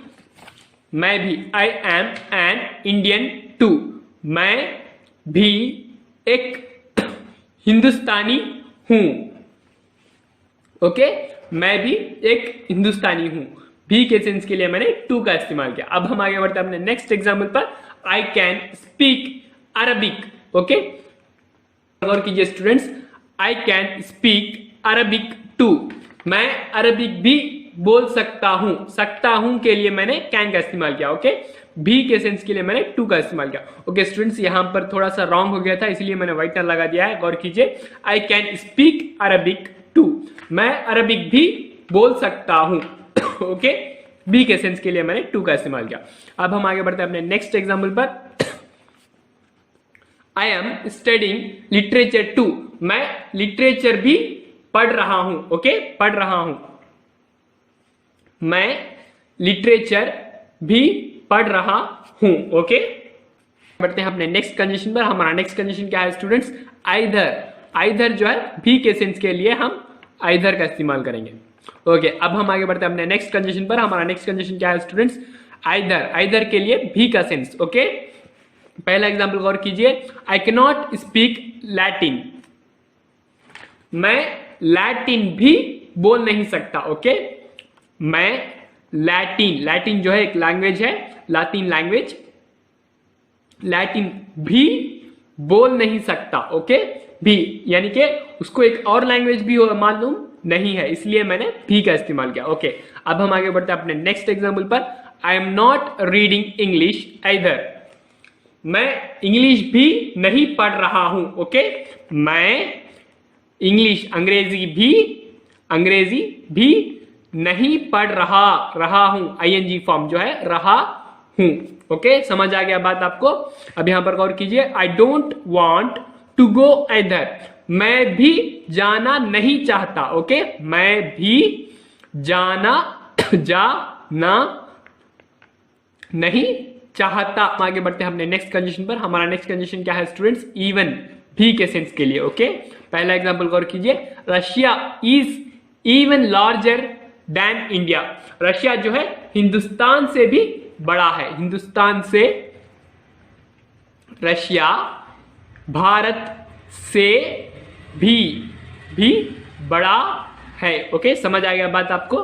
I am an Indian too. मैं भी एक हिंदुस्तानी हूं। ओके, मैं भी एक हिंदुस्तानी हूं। भी के सेंस के लिए मैंने टू का इस्तेमाल किया। अब हम आगे बढ़ते हैं अपने नेक्स्ट एग्जाम्पल पर। I can speak Arabic. Okay, गौर कीजिए students, I can speak Arabic too. मैं अरबिक भी बोल सकता हूं के लिए मैंने कैन का इस्तेमाल किया। ओके, भी के सेंस के लिए मैंने टू का इस्तेमाल किया। ओके स्टूडेंट्स, यहां पर थोड़ा सा रॉन्ग हो गया था, इसलिए मैंने व्हाइटनर लगा दिया है। गौर कीजिए, I can speak Arabic too. मैं अरबिक भी बोल सकता हूं। ओके, बी के सेंस के लिए मैंने टू का इस्तेमाल किया। अब हम आगे बढ़ते हैं अपने नेक्स्ट एग्जाम्पल पर। I am studying literature too. मैं लिटरेचर भी पढ़ रहा हूं। ओके, पढ़ रहा हूं। मैं लिटरेचर भी पढ़ रहा हूं। ओके, बढ़ते हैं अपने नेक्स्ट कंडीशन पर। हमारा नेक्स्ट कंडीशन क्या है स्टूडेंट्स? आइदर जो है भी के सेंस के लिए हम आइदर का इस्तेमाल करेंगे। ओके, अब हम आगे बढ़ते हैं अपने नेक्स्ट कंडीशन पर। हमारा नेक्स्ट कंडीशन क्या है स्टूडेंट्स? आइदर के लिए भी का सेंस। ओके, पहला एग्जांपल गौर कीजिए, I can not speak Latin. मैं लैटिन भी बोल नहीं सकता। ओके, मैं लैटिन जो है एक लैंग्वेज है, लातिन लैंग्वेज, लैटिन भी बोल नहीं सकता। ओके, भी यानी कि उसको एक और लैंग्वेज भी मालूम नहीं है, इसलिए मैंने भी का इस्तेमाल किया। ओके, अब हम आगे बढ़ते हैं अपने नेक्स्ट एग्जांपल पर। I am not reading English either. मैं इंग्लिश भी नहीं पढ़ रहा हूं। ओके, मैं इंग्लिश अंग्रेजी भी नहीं पढ़ रहा हूं। आईएनजी फॉर्म जो है रहा हूं। ओके, समझ आ गया बात आपको? अब यहां पर गौर कीजिए, I don't want to go either. मैं भी जाना नहीं चाहता। ओके, मैं भी जाना नहीं चाहता। आगे बढ़ते हैं अपने नेक्स्ट कंडीशन पर। हमारा नेक्स्ट कंडीशन क्या है स्टूडेंट्स? इवन, भी के सेंस के लिए। ओके, पहला एग्जांपल गौर कीजिए, Russia is even larger than India. Russia जो है हिंदुस्तान से भी बड़ा है। हिंदुस्तान से, रशिया भारत से भी बड़ा है। ओके, समझ आ गया बात आपको?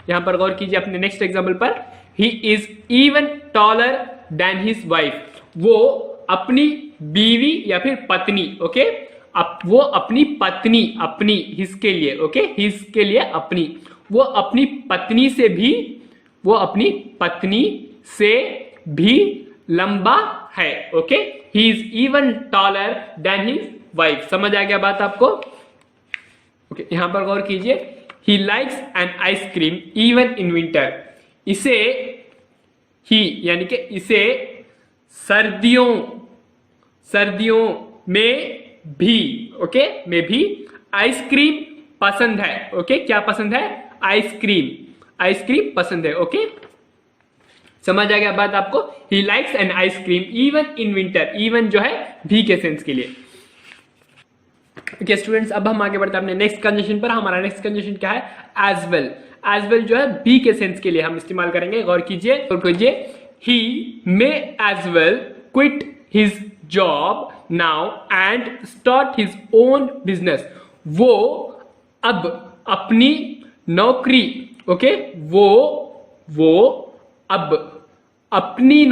यहां पर गौर कीजिए अपने नेक्स्ट एग्जांपल पर। He is even taller than his wife. वो अपनी बीवी या फिर पत्नी, ओके, वो अपनी पत्नी, अपनी हिज के लिए, ओके, हिज के लिए अपनी, वो अपनी पत्नी से भी लंबा है। Okay, he is even taller than his wife. समझ आ गया बात आपको? ओके, यहां पर गौर कीजिए। He likes an ice cream even in winter. इसे ही यानी कि इसे सर्दियों में भी, ओके, में भी आइसक्रीम पसंद है। ओके, क्या पसंद है? आइसक्रीम पसंद है। ओके, समझ आ गया बात आपको? He likes an ice cream even in winter. Even जो है भी के सेंस के लिए। ओके स्टूडेंट्स, अब हम आगे बढ़ते हैं अपने नेक्स्ट कंडीशन पर। हमारा नेक्स्ट कंडीशन क्या है? As well. एज वेल जो है बी के सेंस के लिए हम इस्तेमाल करेंगे। गौर कीजिए। He may as well quit his job now and start his own business. वो अब अपनी नौकरी, ओके, वो अब अपनी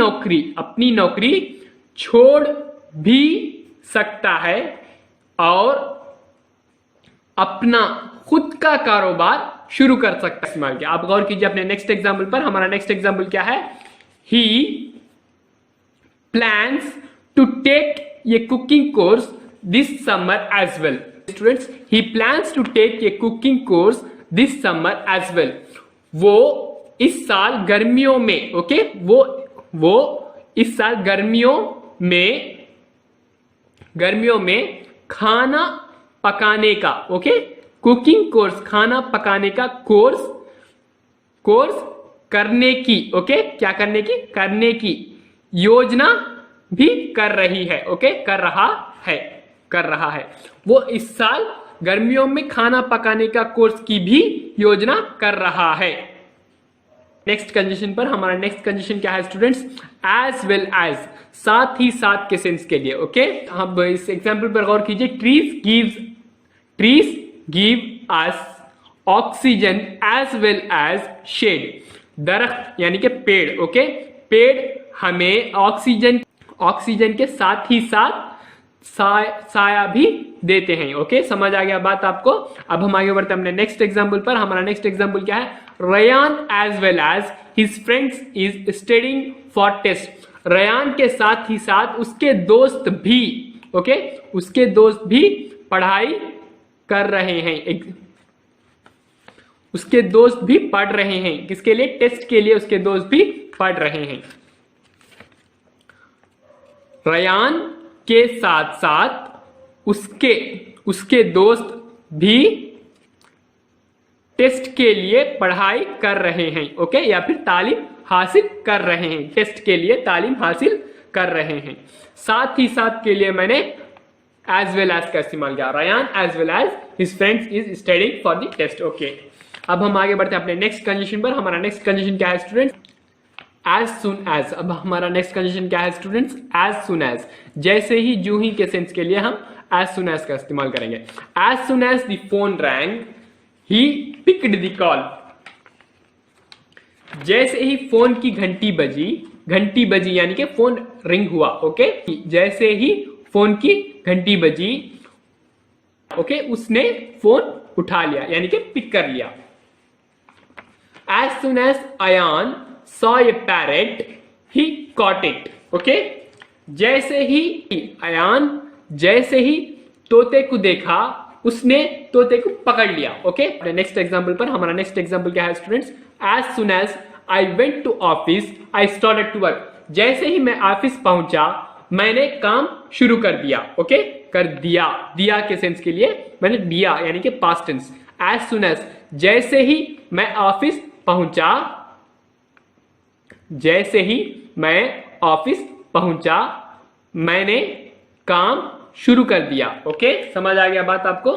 नौकरी छोड़ भी सकता है और अपना खुद का कारोबार शुरू कर सकता है। इस्तेमाल किया। आप गौर कीजिए अपने नेक्स्ट एग्जाम्पल पर। हमारा नेक्स्ट एग्जाम्पल क्या है? He plans to take a cooking course this summer as well. Students, he plans to take a cooking course this summer as well. वो इस साल गर्मियों में, ओके, वो इस साल गर्मियों में खाना पकाने का, ओके, कुकिंग कोर्स, खाना पकाने का कोर्स करने की, ओके, क्या करने की योजना भी कर रही है। ओके, कर रहा है। वो इस साल गर्मियों में खाना पकाने का कोर्स की भी योजना कर रहा है। नेक्स्ट कंडीशन पर। हमारा नेक्स्ट कंडीशन क्या है स्टूडेंट्स? एज वेल एज, साथ ही साथ के सेंस के लिए। ओके, अब इस एग्जाम्पल पर गौर कीजिए। Trees give us oxygen as well as shade. दरख्त यानी कि पेड़, ओके, पेड़ हमें ऑक्सीजन के साथ ही साथ साया भी देते हैं। ओके, समझ आ गया बात आपको? अब हम आगे बढ़ते हैं अपने नेक्स्ट एग्जाम्पल पर। हमारा नेक्स्ट एग्जाम्पल क्या है? Ryan as well as his friends is studying for test. Ryan के साथ ही साथ उसके दोस्त भी, ओके, उसके दोस्त भी पढ़ाई कर रहे हैं। उसके दोस्त भी पढ़ रहे हैं। किसके लिए? टेस्ट के लिए उसके दोस्त भी पढ़ रहे हैं। रयान के साथ साथ उसके दोस्त भी टेस्ट के लिए पढ़ाई कर रहे हैं। ओके, या फिर तालीम हासिल कर रहे हैं। टेस्ट के लिए तालीम हासिल कर रहे हैं। साथ ही साथ के लिए मैंने एज वेल एज का इस्तेमाल किया। Ryan as well as his friends is studying for the test. Okay, अब हम आगे बढ़ते हैं अपने नेक्स्ट कंडीशन पर। हमारा नेक्स्ट कंडीशन क्या है स्टूडेंट्स? As soon as. अब हमारा नेक्स्ट कंडीशन क्या है स्टूडेंट्स? एज सुन एज, जैसे ही, जूं ही के सेंस के लिए हम एज सुन एज का इस्तेमाल करेंगे। As soon as the phone rang he picked the call. जैसे ही फोन की घंटी बजी यानी कि फोन रिंग हुआ। ओके, जैसे ही फोन की घंटी बजी, ओके, उसने फोन उठा लिया यानी कि पिक कर लिया। As soon as Ayaan saw a parrot, he caught it. Okay, जैसे ही तोते को देखा, उसने तोते को पकड़ लिया। ओके, नेक्स्ट एग्जाम्पल पर। हमारा नेक्स्ट एग्जाम्पल क्या है students? As soon as I went to office I started to work. जैसे ही मैं ऑफिस पहुंचा, मैंने काम शुरू कर दिया। ओके, कर दिया के सेंस के लिए मैंने दिया यानी कि past tense. As soon as, जैसे ही मैं ऑफिस पहुंचा, मैंने काम शुरू कर दिया। ओके, समझ आ गया बात आपको?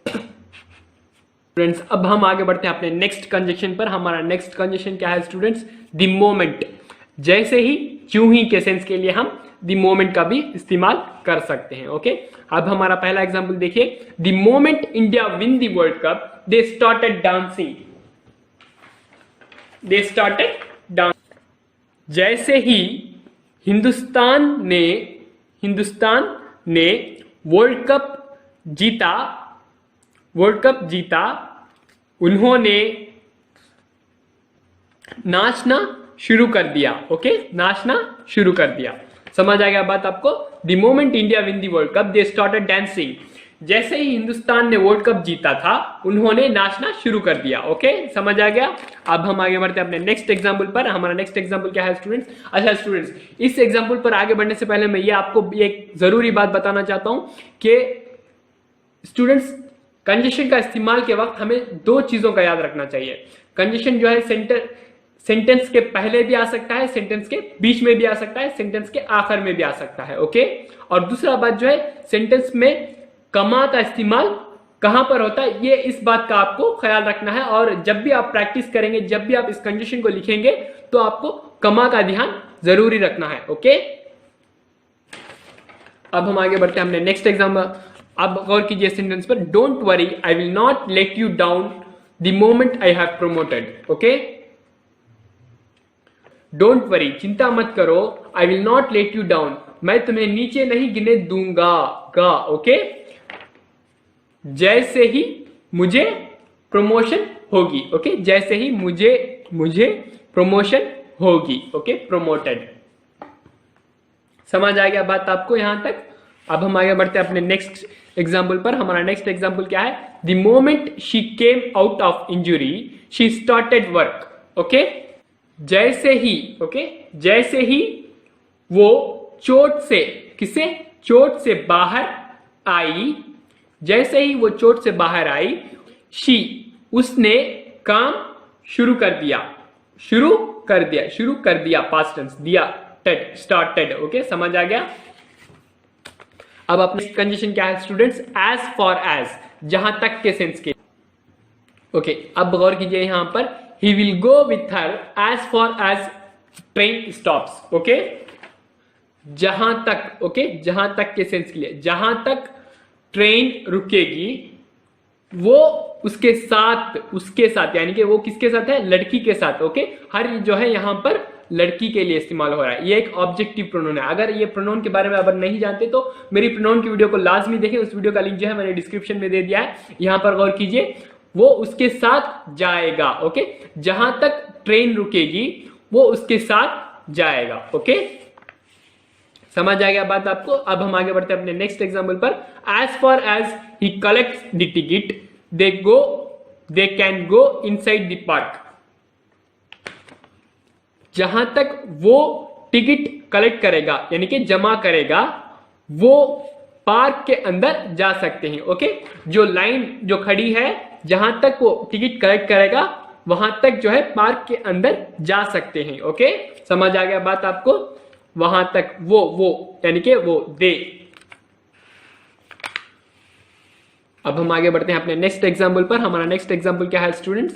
स्टूडेंट्स, अब हम आगे बढ़ते हैं अपने नेक्स्ट कंजक्शन पर। हमारा नेक्स्ट कंजक्शन क्या है स्टूडेंट्स? The moment. जैसे ही, यूं ही के सेंस के लिए हम द मोमेंट का भी इस्तेमाल कर सकते हैं। ओके, अब हमारा पहला एग्जांपल देखिए। The moment India win the world cup they started dancing. जैसे ही हिंदुस्तान ने वर्ल्ड कप जीता, उन्होंने नाचना शुरू कर दिया। ओके, नाचना शुरू कर दिया। समझ आ गया बात आपको? The moment India win the world cup they started dancing. जैसे ही हिंदुस्तान ने वर्ल्ड कप जीता था उन्होंने नाचना शुरू कर दिया। ओके, समझ आ गया? अब हम आगे बढ़ते हैं अपने नेक्स्ट एग्जांपल पर। हमारा नेक्स्ट एग्जांपल क्या है स्टूडेंट्स? अच्छा स्टूडेंट्स, इस एग्जांपल पर आगे बढ़ने से पहले मैं ये आपको एक जरूरी बात बताना चाहता हूं कि स्टूडेंट्स कंजेशन का इस्तेमाल के वक्त हमें दो चीजों का याद रखना चाहिए। कंजेशन जो है सेंटेंस के पहले भी आ सकता है, सेंटेंस के बीच में भी आ सकता है, सेंटेंस के आखिर में भी आ सकता है। ओके, और दूसरा बात जो है सेंटेंस में कमा का इस्तेमाल कहां पर होता है, ये इस बात का आपको ख्याल रखना है। और जब भी आप प्रैक्टिस करेंगे, जब भी आप इस कंडीशन को लिखेंगे, तो आपको कमा का ध्यान जरूरी रखना है। ओके, अब हम आगे बढ़ते हैं हमने नेक्स्ट एग्जाम्पल। अब गौर कीजिए सेंटेंस पर, don't worry I will not let you down the moment I have promoted. Okay, don't worry, चिंता मत करो, आई will not let you down, मैं तुम्हें नीचे नहीं गिरने दूंगा गा। ओके, जैसे ही मुझे प्रमोशन होगी। ओके, जैसे ही मुझे प्रमोशन होगी। Okay, promoted. समझ आ गया बात आपको यहां तक? अब हम आगे बढ़ते हैं अपने नेक्स्ट एग्जाम्पल पर। हमारा नेक्स्ट एग्जाम्पल क्या है? The moment she came out of injury she started work. Okay, जैसे ही, ओके, जैसे ही वो चोट से, किसे? चोट से बाहर आई, जैसे ही वो चोट से बाहर आई, शी, उसने काम शुरू कर दिया, शुरू कर दिया, पास्ट टेंस दिया, टेड, स्टार्टेड। ओके, समझ आ गया? अब अपनी कंडीशन क्या है स्टूडेंट्स? एज फॉर एज, जहां तक के सेंस के। ओके, अब गौर कीजिए यहां पर, he will go with her as far as train stops. Okay, जहां तक, ओके, जहां तक के सेंस के लिए, जहां तक ट्रेन रुकेगी वो उसके साथ यानी कि वो किसके साथ है? लड़की के साथ। ओके, हर जो है यहां पर लड़की के लिए इस्तेमाल हो रहा है। ये एक ऑब्जेक्टिव प्रोनाउन है। अगर ये प्रोनाउन के बारे में अगर नहीं जानते तो मेरी प्रोनाउन की वीडियो को लाजमी देखें। उस वीडियो का लिंक जो है मैंने डिस्क्रिप्शन में दे दिया है। यहां पर गौर कीजिए, वो उसके साथ जाएगा। ओके, जहां तक ट्रेन रुकेगी वो उसके साथ जाएगा। ओके, समझ आ गया बात आपको? अब हम आगे बढ़ते हैं अपने नेक्स्ट एग्जाम्पल पर। As far as he collects the ticket they can go inside the park. जहां तक वो टिकट कलेक्ट करेगा यानी कि जमा करेगा, वो पार्क के अंदर जा सकते हैं। ओके, जो लाइन जो खड़ी है, जहां तक वो टिकट कलेक्ट करेगा वहां तक जो है पार्क के अंदर जा सकते हैं। ओके, समझ आ गया बात आपको? वहां तक वो यानी कि वो दे। अब हम आगे बढ़ते हैं अपने नेक्स्ट एग्जाम्पल पर। हमारा नेक्स्ट एग्जाम्पल क्या है students?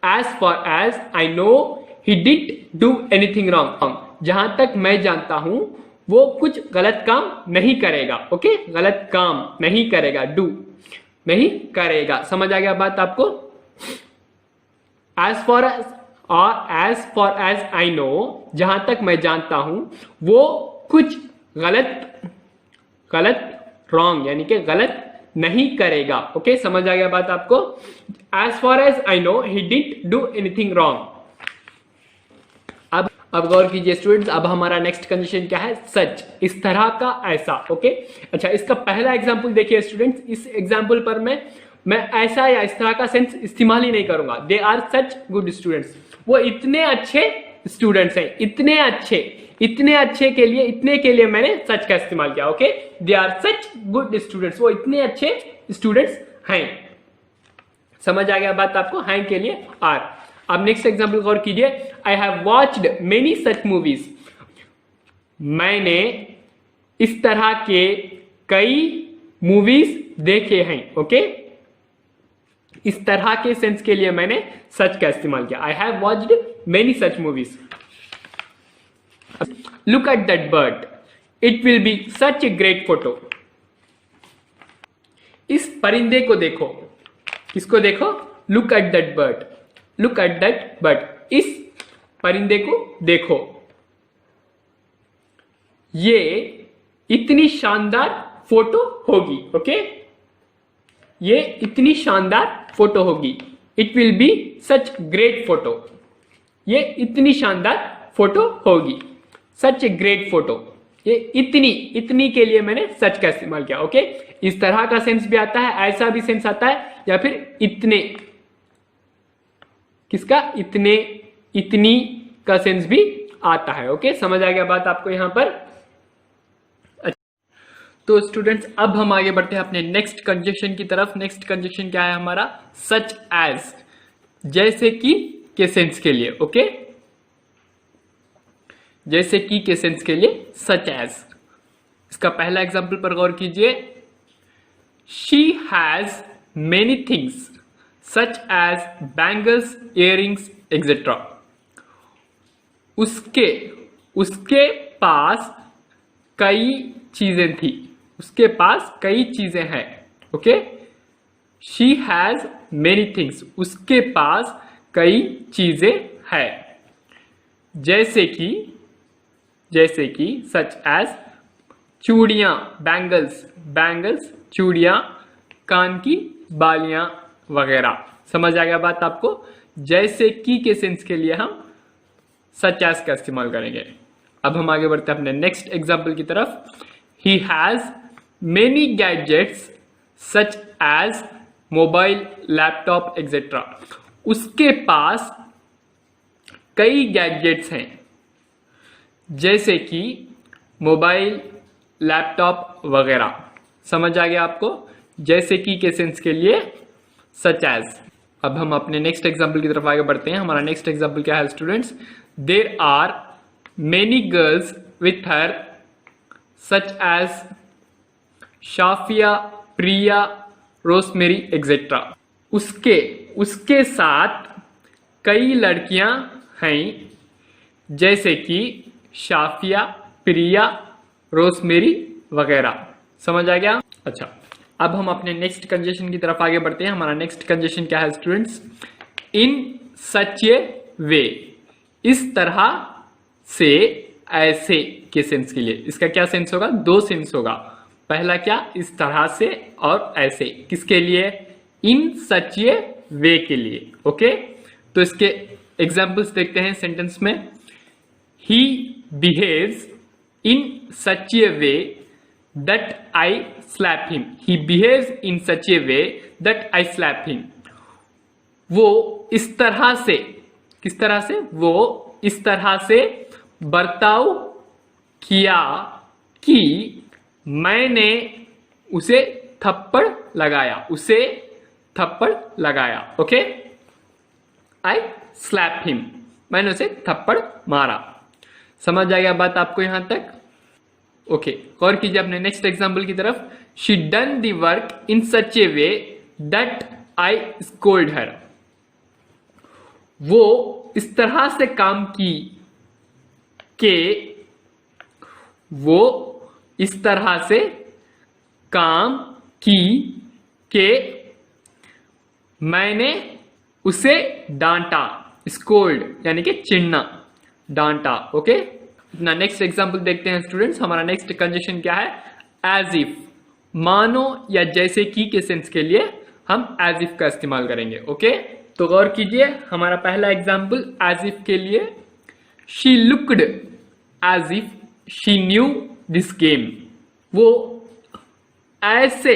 As far as I know he did do anything wrong, जहां तक मैं जानता हूं वो कुछ गलत काम नहीं करेगा। ओके, गलत काम नहीं करेगा, डू नहीं करेगा। समझ आ गया बात आपको? एज फॉर एज और as far as I know, जहां तक मैं जानता हूं वो कुछ गलत रॉन्ग यानी कि गलत नहीं करेगा। ओके, समझ आ गया बात आपको? As far as I know he did do anything wrong. अब गौर कीजिए स्टूडेंट्स, अब हमारा नेक्स्ट कंडीशन क्या है? सच, इस तरह का, ऐसा। ओके, अच्छा, इसका पहला एग्जाम्पल देखिए स्टूडेंट्स। इस एग्जाम्पल पर मैं ऐसा या इस तरह का सेंस इस्तेमाल ही नहीं करूंगा। They are such good students, वो इतने अच्छे स्टूडेंट्स हैं, इतने अच्छे के लिए मैंने सच का इस्तेमाल किया। Okay, they are such good students, वो इतने अच्छे स्टूडेंट्स हैं। समझ आ गया बात आपको? हैं के लिए आर। अब नेक्स्ट एग्जाम्पल गौर कीजिए। I have watched many such movies, मैंने इस तरह के कई मूवीज देखे हैं। ओके, इस तरह के सेंस के लिए मैंने सच का इस्तेमाल किया। I have watched many such movies. Look at that bird, it will be such a great photo. इस परिंदे को देखो। किसको देखो? Look at that bird, look at that bird, इस परिंदे को देखो, ये इतनी शानदार फोटो होगी। ओके, ये इतनी शानदार फोटो होगी। It will be such great photo, ये इतनी शानदार फोटो होगी। सच ए ग्रेट फोटो, ये इतनी के लिए मैंने सच का इस्तेमाल किया। ओके, इस तरह का सेंस भी आता है, ऐसा भी सेंस आता है, या फिर इतने, किसका, इतनी का सेंस भी आता है। ओके, समझ आ गया बात आपको यहां पर। तो स्टूडेंट्स अब हम आगे बढ़ते हैं अपने नेक्स्ट कंजक्शन की तरफ। नेक्स्ट कंजक्शन क्या है हमारा, सच एज, जैसे कि के सेंस के लिए। ओके, जैसे कि के सेंस के लिए सच एज। इसका पहला एग्जांपल पर गौर कीजिए, she has many things such as bangles, earrings etcetera. उसके पास कई चीजें थी, उसके पास कई चीजें हैं। Okay, she has many things, उसके पास कई चीजें हैं। जैसे कि सच एज चूड़ियां, बैंगल्स चूड़ियां, कान की बालियां वगैरह। समझ आ गया बात आपको। जैसे कि के सेंस के लिए हम सच एज का इस्तेमाल करेंगे। अब हम आगे बढ़ते हैं अपने नेक्स्ट एग्जाम्पल की तरफ। He has many gadgets such as mobile, laptop etcetera. उसके पास कई गैजेट्स हैं, जैसे कि मोबाइल, लैपटॉप वगैरह। समझ आ गया आपको, जैसे कि के सेंस के लिए सच एज। अब हम अपने नेक्स्ट एग्जाम्पल की तरफ आगे बढ़ते हैं। हमारा नेक्स्ट एग्जाम्पल क्या है students, there are many girls with her such as Shafia, Priya, Rosemary etcetera. उसके साथ कई लड़कियां हैं, जैसे कि शाफिया, प्रिया, रोसमेरी वगैरह। समझ आ गया। अच्छा, अब हम अपने नेक्स्ट कंजेशन की तरफ आगे बढ़ते हैं। हमारा नेक्स्ट कंजेशन क्या है स्टूडेंट्स, इन सच ए वे, इस तरह से, ऐसे के सेंस के लिए। इसका क्या सेंस होगा, दो सेंस होगा। पहला क्या, इस तरह से, और ऐसे। किसके लिए, इन सच ए वे के लिए। ओके, तो इसके एग्जाम्पल्स देखते हैं सेंटेंस में। He behaves in such a way that I slap him. He behaves in such a way that I slap him. वो इस तरह से, किस तरह से, वो इस तरह से बर्ताव किया कि मैंने उसे थप्पड़ लगाया। ओके, आई स्लैप हिम, मैंने उसे थप्पड़ मारा। समझ आ गया बात आपको यहां तक। ओके, गौर कीजिए अपने नेक्स्ट एग्जाम्पल की तरफ। She done the work in such a way that I scold her. वो इस तरह से काम की कि, वो इस तरह से काम की कि मैंने उसे डांटा। स्कोल्ड यानी कि चिढ़ना, डांटा। ओके, अपना नेक्स्ट एग्जांपल देखते हैं स्टूडेंट्स। हमारा नेक्स्ट कंजेशन क्या है, एज इफ, मानो या जैसे कि के सेंस के लिए हम एज इफ का इस्तेमाल करेंगे। ओके, तो गौर कीजिए हमारा पहला एग्जांपल एज इफ के लिए, she looked as if she knew this game. वो ऐसे,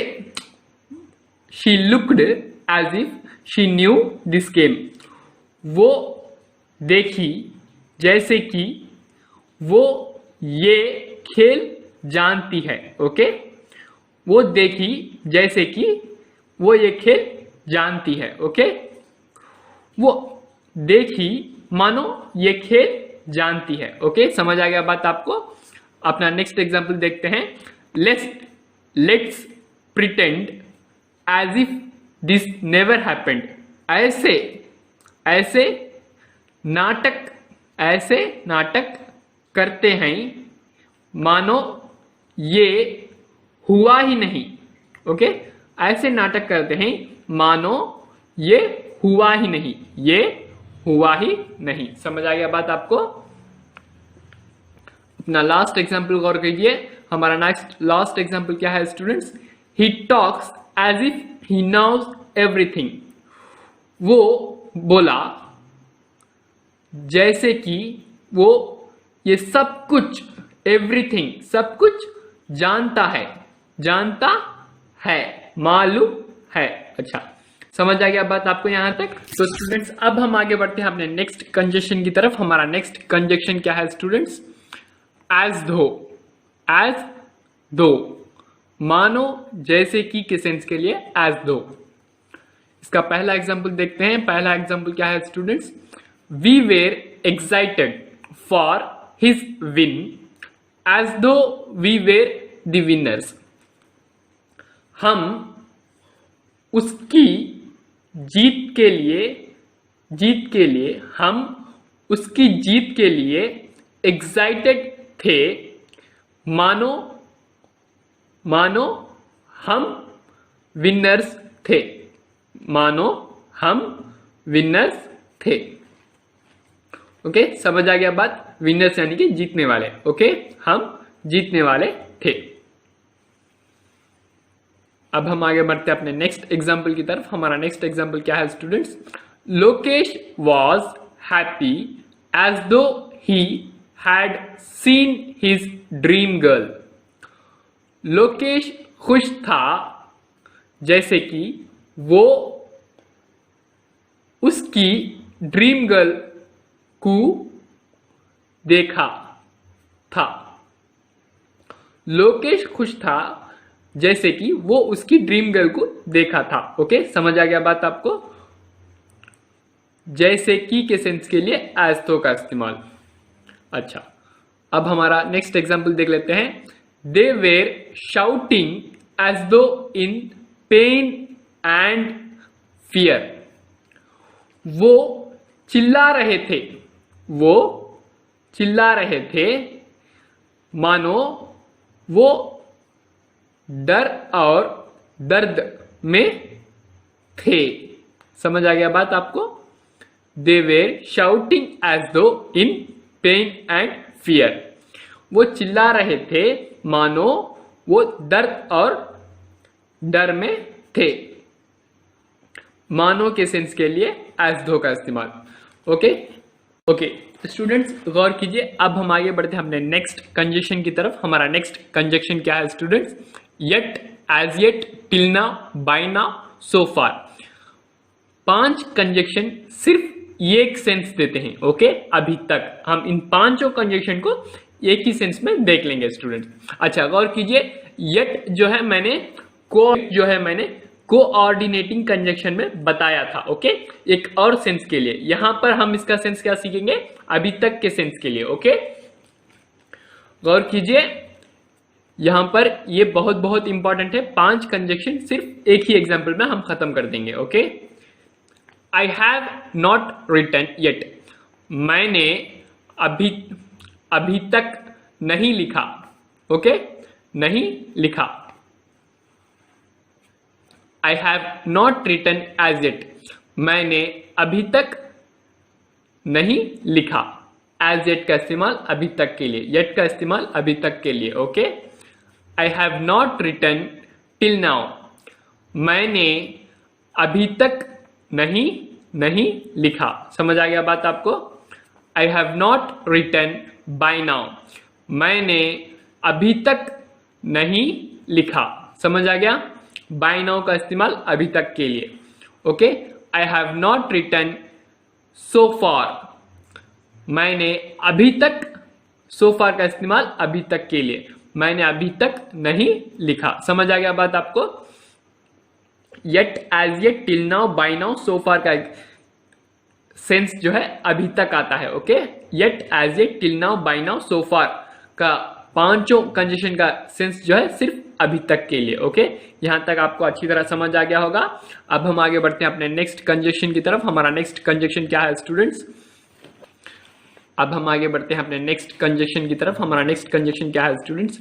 she looked as if she knew this game. वो देखी जैसे कि वो ये खेल जानती है। ओके, वो देखी जैसे कि वो ये खेल जानती है। ओके, वो देखी मानो ये खेल जानती है। ओके, समझ आ गया बात आपको। अपना नेक्स्ट एग्जांपल देखते हैं। Let's pretend as if this never happened. ऐसे नाटक करते हैं मानो ये हुआ ही नहीं। ओके, ऐसे नाटक करते हैं मानो ये हुआ ही नहीं। समझ आ गया बात आपको। अपना लास्ट एग्जाम्पल गौर कीजिए। हमारा नेक्स्ट लास्ट एग्जाम्पल क्या है students, he talks as if he knows everything. वो बोला जैसे कि वो ये सब कुछ एवरीथिंग सब कुछ जानता है, जानता है, मालूम है। अच्छा, समझ आ गया बात आपको यहां तक? तो स्टूडेंट्स अब हम आगे बढ़ते हैं अपने नेक्स्ट कंजक्शन की तरफ। हमारा नेक्स्ट कंजक्शन क्या है स्टूडेंट्स? एज दो। एज दो, मानो जैसे कि के सेंस के लिए एज दो। इसका पहला एग्जांपल देखते हैं। पहला एग्जांपल क्या है students? We were excited for his win as though we were the winners. हम उसकी जीत के लिए हम उसकी जीत के लिए एक्साइटेड थे, मानो हम विनर्स थे, मानो हम विनर्स थे। ओके, समझ आ गया बात? विनर्स यानी कि जीतने वाले। ओके, हम जीतने वाले थे। अब हम आगे बढ़ते हैं अपने नेक्स्ट एग्जाम्पल की तरफ। हमारा नेक्स्ट एग्जाम्पल क्या है students? Lokesh was happy as though he had seen his dream girl. Lokesh खुश था जैसे कि वो उसकी ड्रीम गर्ल को देखा था। लोकेश खुश था जैसे कि वो उसकी ड्रीम गर्ल को देखा था। ओके, समझ आ गया बात आपको? जैसे कि के सेंस के लिए एज तो का इस्तेमाल। अच्छा, अब हमारा नेक्स्ट एग्जांपल देख लेते हैं। दे वेर शाउटिंग एज दो इन पेन एंड फियर। वो चिल्ला रहे थे, वो चिल्ला रहे थे, मानो वो डर और दर्द में थे। समझ आ गया बात आपको? दे वेर शाउटिंग एज दो इन पेन एंड फियर। वो चिल्ला रहे थे मानो वो दर्द और डर में थे। मानो के सेंस के लिए एज दो का इस्तेमाल। ओके स्टूडेंट्स, गौर कीजिए। अब हम आगे बढ़ते हैं अपने नेक्स्ट कंजक्शन की तरफ। हमारा नेक्स्ट कंजक्शन क्या है students? Yet, as yet, till now, by now, so far. 5 conjunction सिर्फ एक सेंस देते हैं। ओके, अभी तक हम इन 5 कंजक्शन को एक ही सेंस में देख लेंगे स्टूडेंट्स। अच्छा, गौर कीजिए। येट जो है मैंने कोऑर्डिनेटिंग कंजक्शन में बताया था। ओके, एक और सेंस के लिए। यहां पर हम इसका सेंस क्या सीखेंगे? अभी तक के सेंस के लिए। ओके, गौर कीजिए, यहां पर ये बहुत इंपॉर्टेंट है। 5 कंजक्शन सिर्फ एक ही एग्जाम्पल में हम खत्म कर देंगे। Okay, I have not written yet. मैंने अभी तक नहीं लिखा। ओके, नहीं लिखा। I have not written as yet. मैंने अभी तक नहीं लिखा। एज येट का इस्तेमाल अभी तक के लिए, येट का इस्तेमाल अभी तक के लिए। Okay, I have not written till now. मैंने अभी तक नहीं लिखा। समझ आ गया बात आपको? I have not written by now. मैंने अभी तक नहीं लिखा। समझ आ गया? बाय नाउ का इस्तेमाल अभी तक के लिए। Okay, I have not written so far. मैंने अभी तक, सो फार का इस्तेमाल अभी तक के लिए, मैंने अभी तक नहीं लिखा। समझ आ गया बात आपको? Yet, as yet, till now, by now, so far का सेंस जो है अभी तक आता है। Okay, yet, as yet, till now, by now, so far का 5 कंजक्शन का सेंस जो है सिर्फ अभी तक के लिए। ओके, यहां तक आपको अच्छी तरह समझ आ गया होगा। अब हम आगे बढ़ते हैं अपने नेक्स्ट कंजक्शन की तरफ। हमारा नेक्स्ट कंजक्शन क्या है स्टूडेंट्स? अब हम आगे बढ़ते हैं अपने नेक्स्ट कंजक्शन की तरफ। हमारा नेक्स्ट कंजक्शन क्या है students?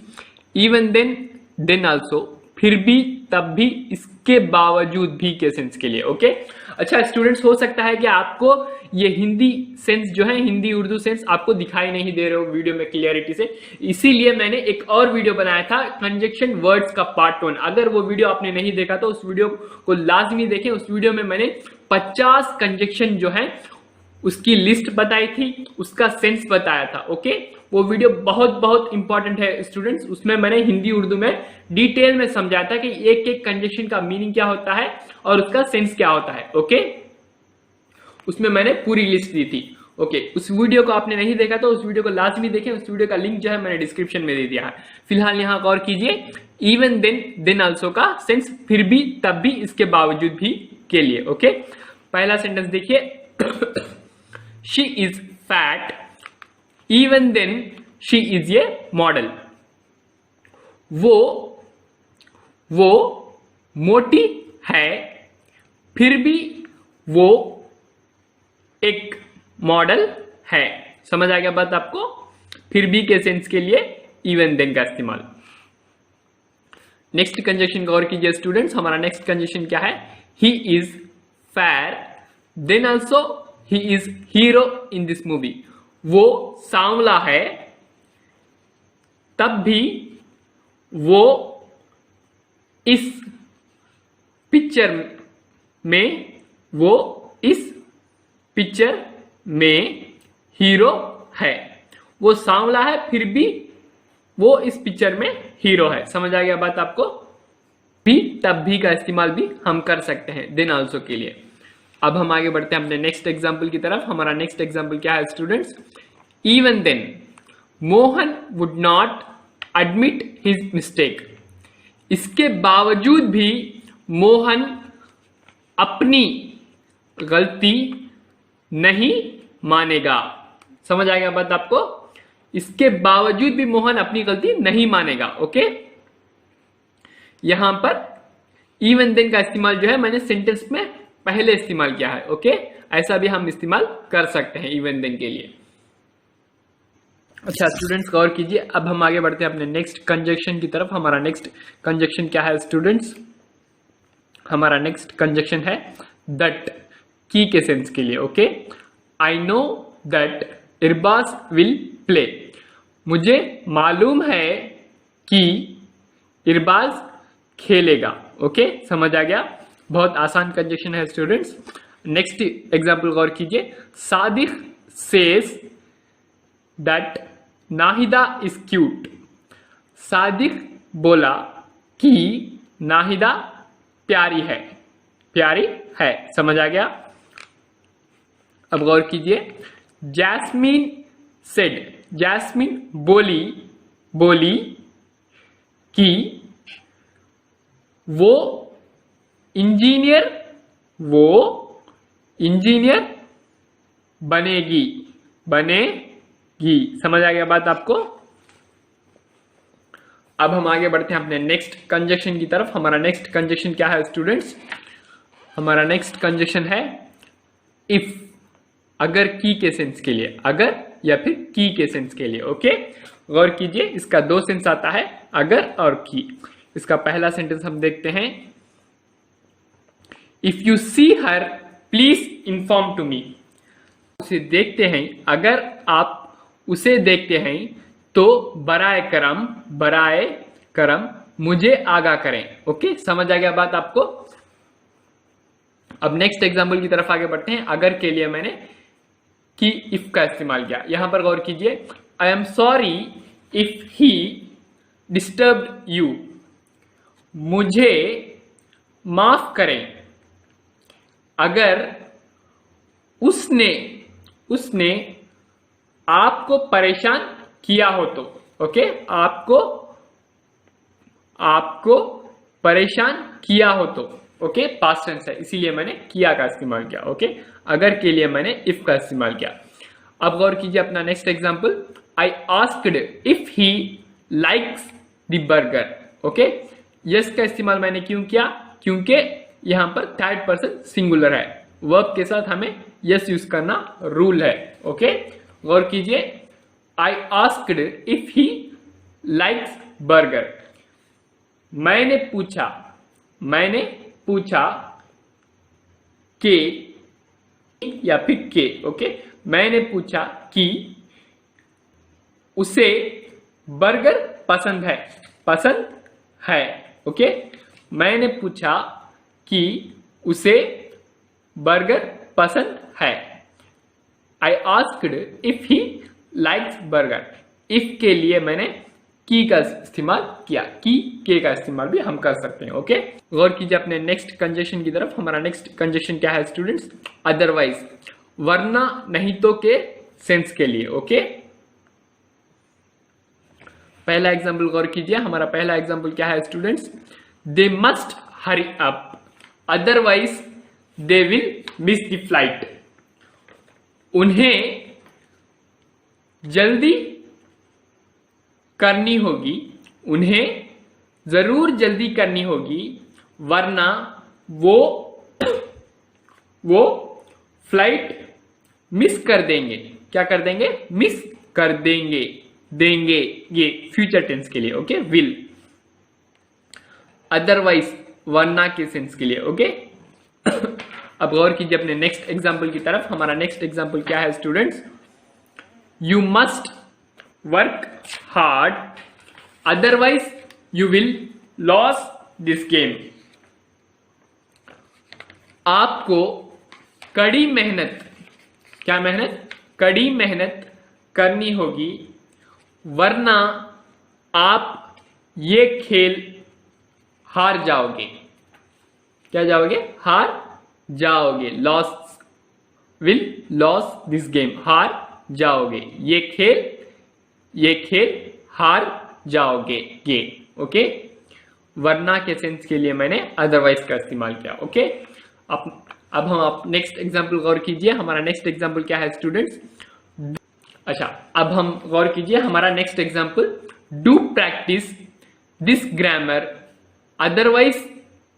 Even then, then also, फिर भी, तब भी, इसके बावजूद भी के सेंस के लिए। ओके, अच्छा स्टूडेंट्स, हो सकता है कि आपको ये हिंदी सेंस जो है, हिंदी उर्दू सेंस आपको दिखाई नहीं दे रहे हो वीडियो में क्लियरिटी से। इसीलिए मैंने एक और वीडियो बनाया था कंजक्शन वर्ड्स का पार्ट 1। अगर वो वीडियो आपने नहीं देखा तो उस वीडियो को लाजमी देखें। उस वीडियो में मैंने 50 कंजक्शन जो है उसकी लिस्ट बताई थी, उसका सेंस बताया था। ओके, वो वीडियो बहुत बहुत इंपॉर्टेंट है स्टूडेंट्स। उसमें मैंने हिंदी उर्दू में डिटेल में समझाया था कि एक एक कंजक्शन का मीनिंग क्या होता है और उसका सेंस क्या होता है। ओके, उसमें मैंने पूरी लिस्ट दी थी। ओके, उस वीडियो को आपने नहीं देखा तो उस वीडियो को लाजमी देखें। उस वीडियो का लिंक जो है मैंने डिस्क्रिप्शन में दे दिया है। फिलहाल यहाँ गौर कीजिए, इवन देन, देन आल्सो का सेंस फिर भी, तब भी, इसके बावजूद भी के लिए। ओके, पहला सेंटेंस देखिए, she is fat even then she is a model. वो मोटी है फिर भी वो एक मॉडल है। समझ आ गया बात आपको? फिर भी के सेंस के लिए इवन देन का इस्तेमाल। नेक्स्ट कंजक्शन गौर कीजिए स्टूडेंट्स। हमारा नेक्स्ट कंजक्शन क्या है? He is fair then also he is hero in this movie. वो सांवला है तब भी वो इस पिक्चर में हीरो है। वो सांवला है फिर भी वो इस पिक्चर में हीरो है। समझ आ गया बात आपको? भी, तब भी का इस्तेमाल भी हम कर सकते हैं देन आल्सो के लिए। अब हम आगे बढ़ते हैं अपने नेक्स्ट एग्जाम्पल की तरफ। हमारा नेक्स्ट एग्जाम्पल क्या है students? Even then Mohan would not admit his mistake. इसके बावजूद भी मोहन अपनी गलती नहीं मानेगा। समझ आ गया बात आपको? इसके बावजूद भी मोहन अपनी गलती नहीं मानेगा। ओके, यहां पर इवन देन का इस्तेमाल जो है मैंने सेंटेंस में पहले इस्तेमाल किया है। ओके, ऐसा भी हम इस्तेमाल कर सकते हैं इवन देन के लिए। अच्छा स्टूडेंट्स गौर कीजिए, अब हम आगे बढ़ते हैं अपने नेक्स्ट कंजक्शन की तरफ। हमारा नेक्स्ट कंजक्शन क्या है स्टूडेंट्स? हमारा नेक्स्ट कंजक्शन है दैट, की के सेंस के लिए। Okay, I know that Irbaz will play. मुझे मालूम है कि इरबाज खेलेगा। ओके, समझ आ गया? बहुत आसान कंजक्शन है स्टूडेंट्स। नेक्स्ट एग्जाम्पल गौर कीजिए, Sadiq says that Nahida is cute. Sadiq बोला कि नाहिदा प्यारी है। प्यारी है, समझ आ गया? अब गौर कीजिए, जैस्मीन सेड, जैस्मीन बोली कि वो इंजीनियर बनेगी। समझ आ गया बात आपको? अब हम आगे बढ़ते हैं अपने नेक्स्ट कंजक्शन की तरफ। हमारा नेक्स्ट कंजक्शन क्या है स्टूडेंट्स? हमारा नेक्स्ट कंजक्शन है इफ, अगर की के सेंस के लिए, अगर या फिर की के सेंस के लिए। ओके, गौर कीजिए, इसका दो सेंस आता है, अगर और की। इसका पहला सेंटेंस हम देखते हैं, if you see her please inform to me. उसे देखते हैं, अगर आप उसे देखते हैं तो बराए करम मुझे आगाह करें। ओके, समझ आ गया बात आपको? अब नेक्स्ट एग्जाम्पल की तरफ आगे बढ़ते हैं। अगर के लिए मैंने की इफ का इस्तेमाल किया। यहां पर गौर कीजिए, I am sorry if he disturbed you. मुझे माफ करें अगर उसने आपको परेशान किया हो तो। ओके, आपको परेशान किया हो तो। ओके, पास्ट टेंस है इसीलिए मैंने किया का इस्तेमाल किया। ओके, अगर के लिए मैंने इफ का इस्तेमाल किया। अब गौर कीजिए अपना next example, I asked if he likes the burger. Okay, yes का इस्तेमाल मैंने क्यों किया? क्योंकि यहां पर थर्ड पर्सन सिंगुलर है, वर्ब के साथ हमें यस यूज करना रूल है। ओके, गौर कीजिए, I asked if he likes burger. मैंने पूछा के या फिर के। ओके, मैंने पूछा कि उसे बर्गर पसंद है। ओके, मैंने पूछा कि उसे बर्गर पसंद है। I asked if he likes burger. If के लिए मैंने की का इस्तेमाल किया, की के का इस्तेमाल भी हम कर सकते हैं। ओके, गौर कीजिए अपने नेक्स्ट कंजक्शन की तरफ। हमारा नेक्स्ट कंजक्शन क्या है स्टूडेंट्स? अदरवाइज, वरना नहीं तो के सेंस के लिए। ओके, पहला एग्जाम्पल गौर कीजिए। हमारा पहला एग्जाम्पल क्या है students? They must hurry up otherwise they will miss the flight. उन्हें जल्दी करनी होगी, उन्हें जरूर जल्दी करनी होगी, वरना वो फ्लाइट मिस कर देंगे। क्या कर देंगे? मिस कर देंगे, देंगे, ये फ्यूचर टेंस के लिए। Okay, will. अदरवाइज वरना के सेंस के लिए। ओके, अब गौर कीजिए अपने नेक्स्ट एग्जाम्पल की तरफ। हमारा नेक्स्ट एग्जाम्पल क्या है students? You must work hard otherwise you will loss this game. आपको कड़ी मेहनत, क्या मेहनत? कड़ी मेहनत करनी होगी, वरना आप ये खेल हार जाओगे। क्या जाओगे? हार जाओगे। Loss, will loss this game, हार जाओगे, ये खेल हार जाओगे, ये। ओके, वरना के सेंस के लिए मैंने अदरवाइज का इस्तेमाल किया। ओके, अब हम नेक्स्ट एग्जाम्पल गौर कीजिए। हमारा नेक्स्ट एग्जाम्पल क्या है स्टूडेंट्स? अच्छा, अब हम गौर कीजिए हमारा next example. Do practice this grammar otherwise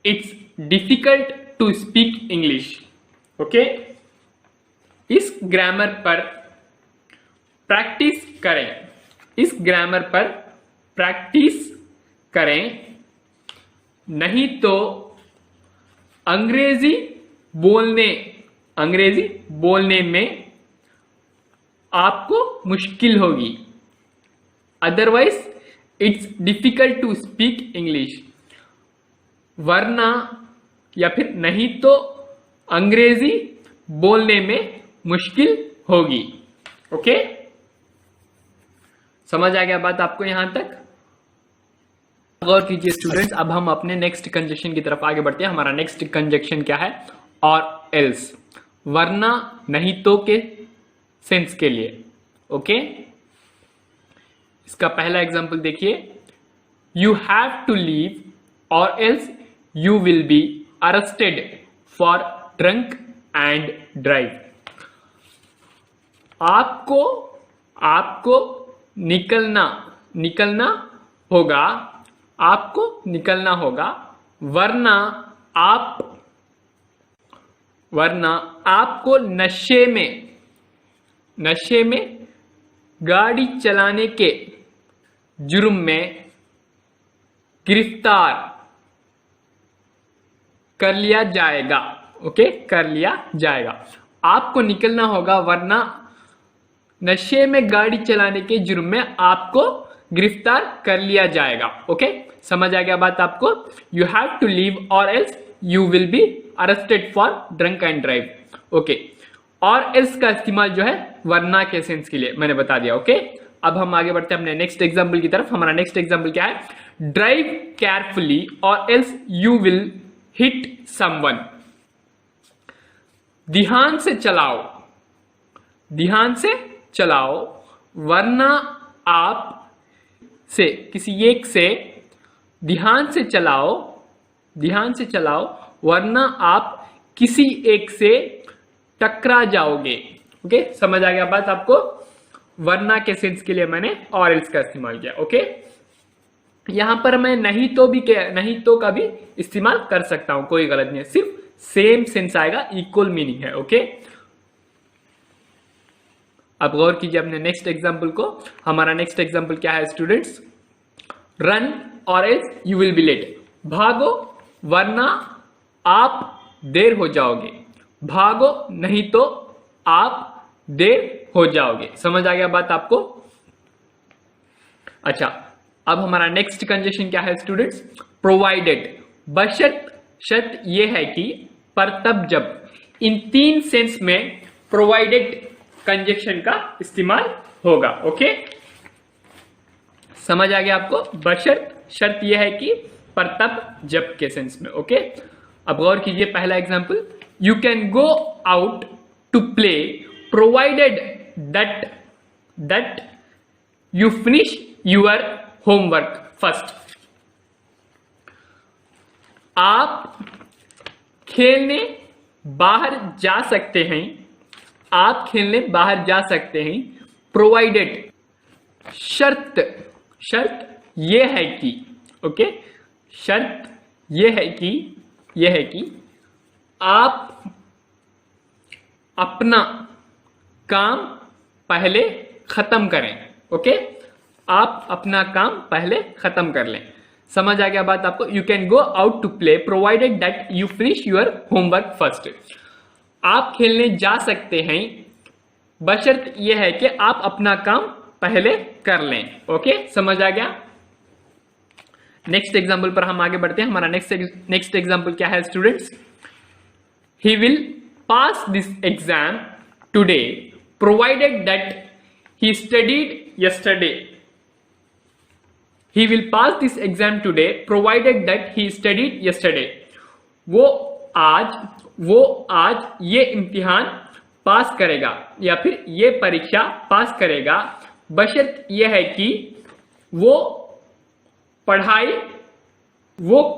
it's difficult to speak English. Okay, इस ग्रामर पर प्रैक्टिस करें, इस ग्रामर पर प्रैक्टिस करें, नहीं तो अंग्रेजी बोलने में आपको मुश्किल होगी। Otherwise it's difficult to speak English, वरना या फिर नहीं तो अंग्रेजी बोलने में मुश्किल होगी। ओके, समझ आ गया बात आपको यहां तक? गौर कीजिए स्टूडेंट्स, अब हम अपने नेक्स्ट कंजक्शन की तरफ आगे बढ़ते हैं। हमारा नेक्स्ट कंजक्शन क्या है? और एल्स, वरना नहीं तो के सेंस के लिए। ओके, इसका पहला एग्जांपल देखिए। यू हैव टू लीव और else you will be arrested for drunk and drive. आपको निकलना होगा, आपको निकलना होगा, वरना आपको नशे में गाड़ी चलाने के जुर्म में गिरफ्तार कर लिया जाएगा। ओके, कर लिया जाएगा। आपको निकलना होगा, वरना नशे में गाड़ी चलाने के जुर्म में आपको गिरफ्तार कर लिया जाएगा। ओके, समझ आ गया बात आपको? यू हैव टू लीव और else you will be arrested for drunk and drive. Okay, और एल्स का इस्तेमाल जो है वरना के सेंस के लिए मैंने बता दिया। ओके, अब हम आगे बढ़ते हैं अपने नेक्स्ट एग्जाम्पल की तरफ। हमारा नेक्स्ट एग्जाम्पल क्या है? ड्राइव केयरफुली और else you will hit someone. ध्यान से चलाओ, वरना आप से किसी एक से ध्यान से चलाओ, वरना आप किसी एक से टकरा जाओगे। ओके, समझ आ गया बात आपको? वरना के सेंस के लिए मैंने और एल्स का इस्तेमाल किया। ओके, यहां पर मैं नहीं तो का भी इस्तेमाल कर सकता हूं, कोई गलत नहीं है, सिर्फ सेम सेंस आएगा, इक्वल मीनिंग है। ओके, अब गौर कीजिए अपने नेक्स्ट एग्जाम्पल को। हमारा नेक्स्ट एग्जाम्पल क्या है students? Run or else you will be late. भागो वरना आप देर हो जाओगे, भागो नहीं तो आप देर हो जाओगे। समझ आ गया बात आपको? अच्छा, अब हमारा नेक्स्ट कंजक्शन क्या है स्टूडेंट्स? प्रोवाइडेड, बशर्त ये है कि, पर तब जब। इन तीन सेंस में प्रोवाइडेड कंजक्शन का इस्तेमाल होगा। ओके, समझ आ गया आपको? बशर्त, शर्त यह है कि पर तब जब के सेंस में। ओके, अब गौर कीजिए पहला example, you can go out to play provided that you finish your homework first. आप खेलने बाहर जा सकते हैं, आप खेलने बाहर जा सकते हैं, प्रोवाइडेड, शर्त, शर्त यह है कि, ओके, शर्त यह है कि आप अपना काम पहले खत्म करें। ओके, आप अपना काम पहले खत्म कर लें। समझ आ गया बात आपको? You can go out to play provided that you finish your homework first. आप खेलने जा सकते हैं बशर्त यह है कि आप अपना काम पहले कर लें। ओके, समझ आ गया? नेक्स्ट एग्जाम्पल पर हम आगे बढ़ते हैं। हमारा नेक्स्ट एग्जाम्पल क्या है students? He will pass this exam today provided that he studied yesterday. He will pass this exam today provided that he studied yesterday. वो आज ये इम्तिहान पास करेगा या फिर ये परीक्षा पास करेगा बशर्त यह है कि वो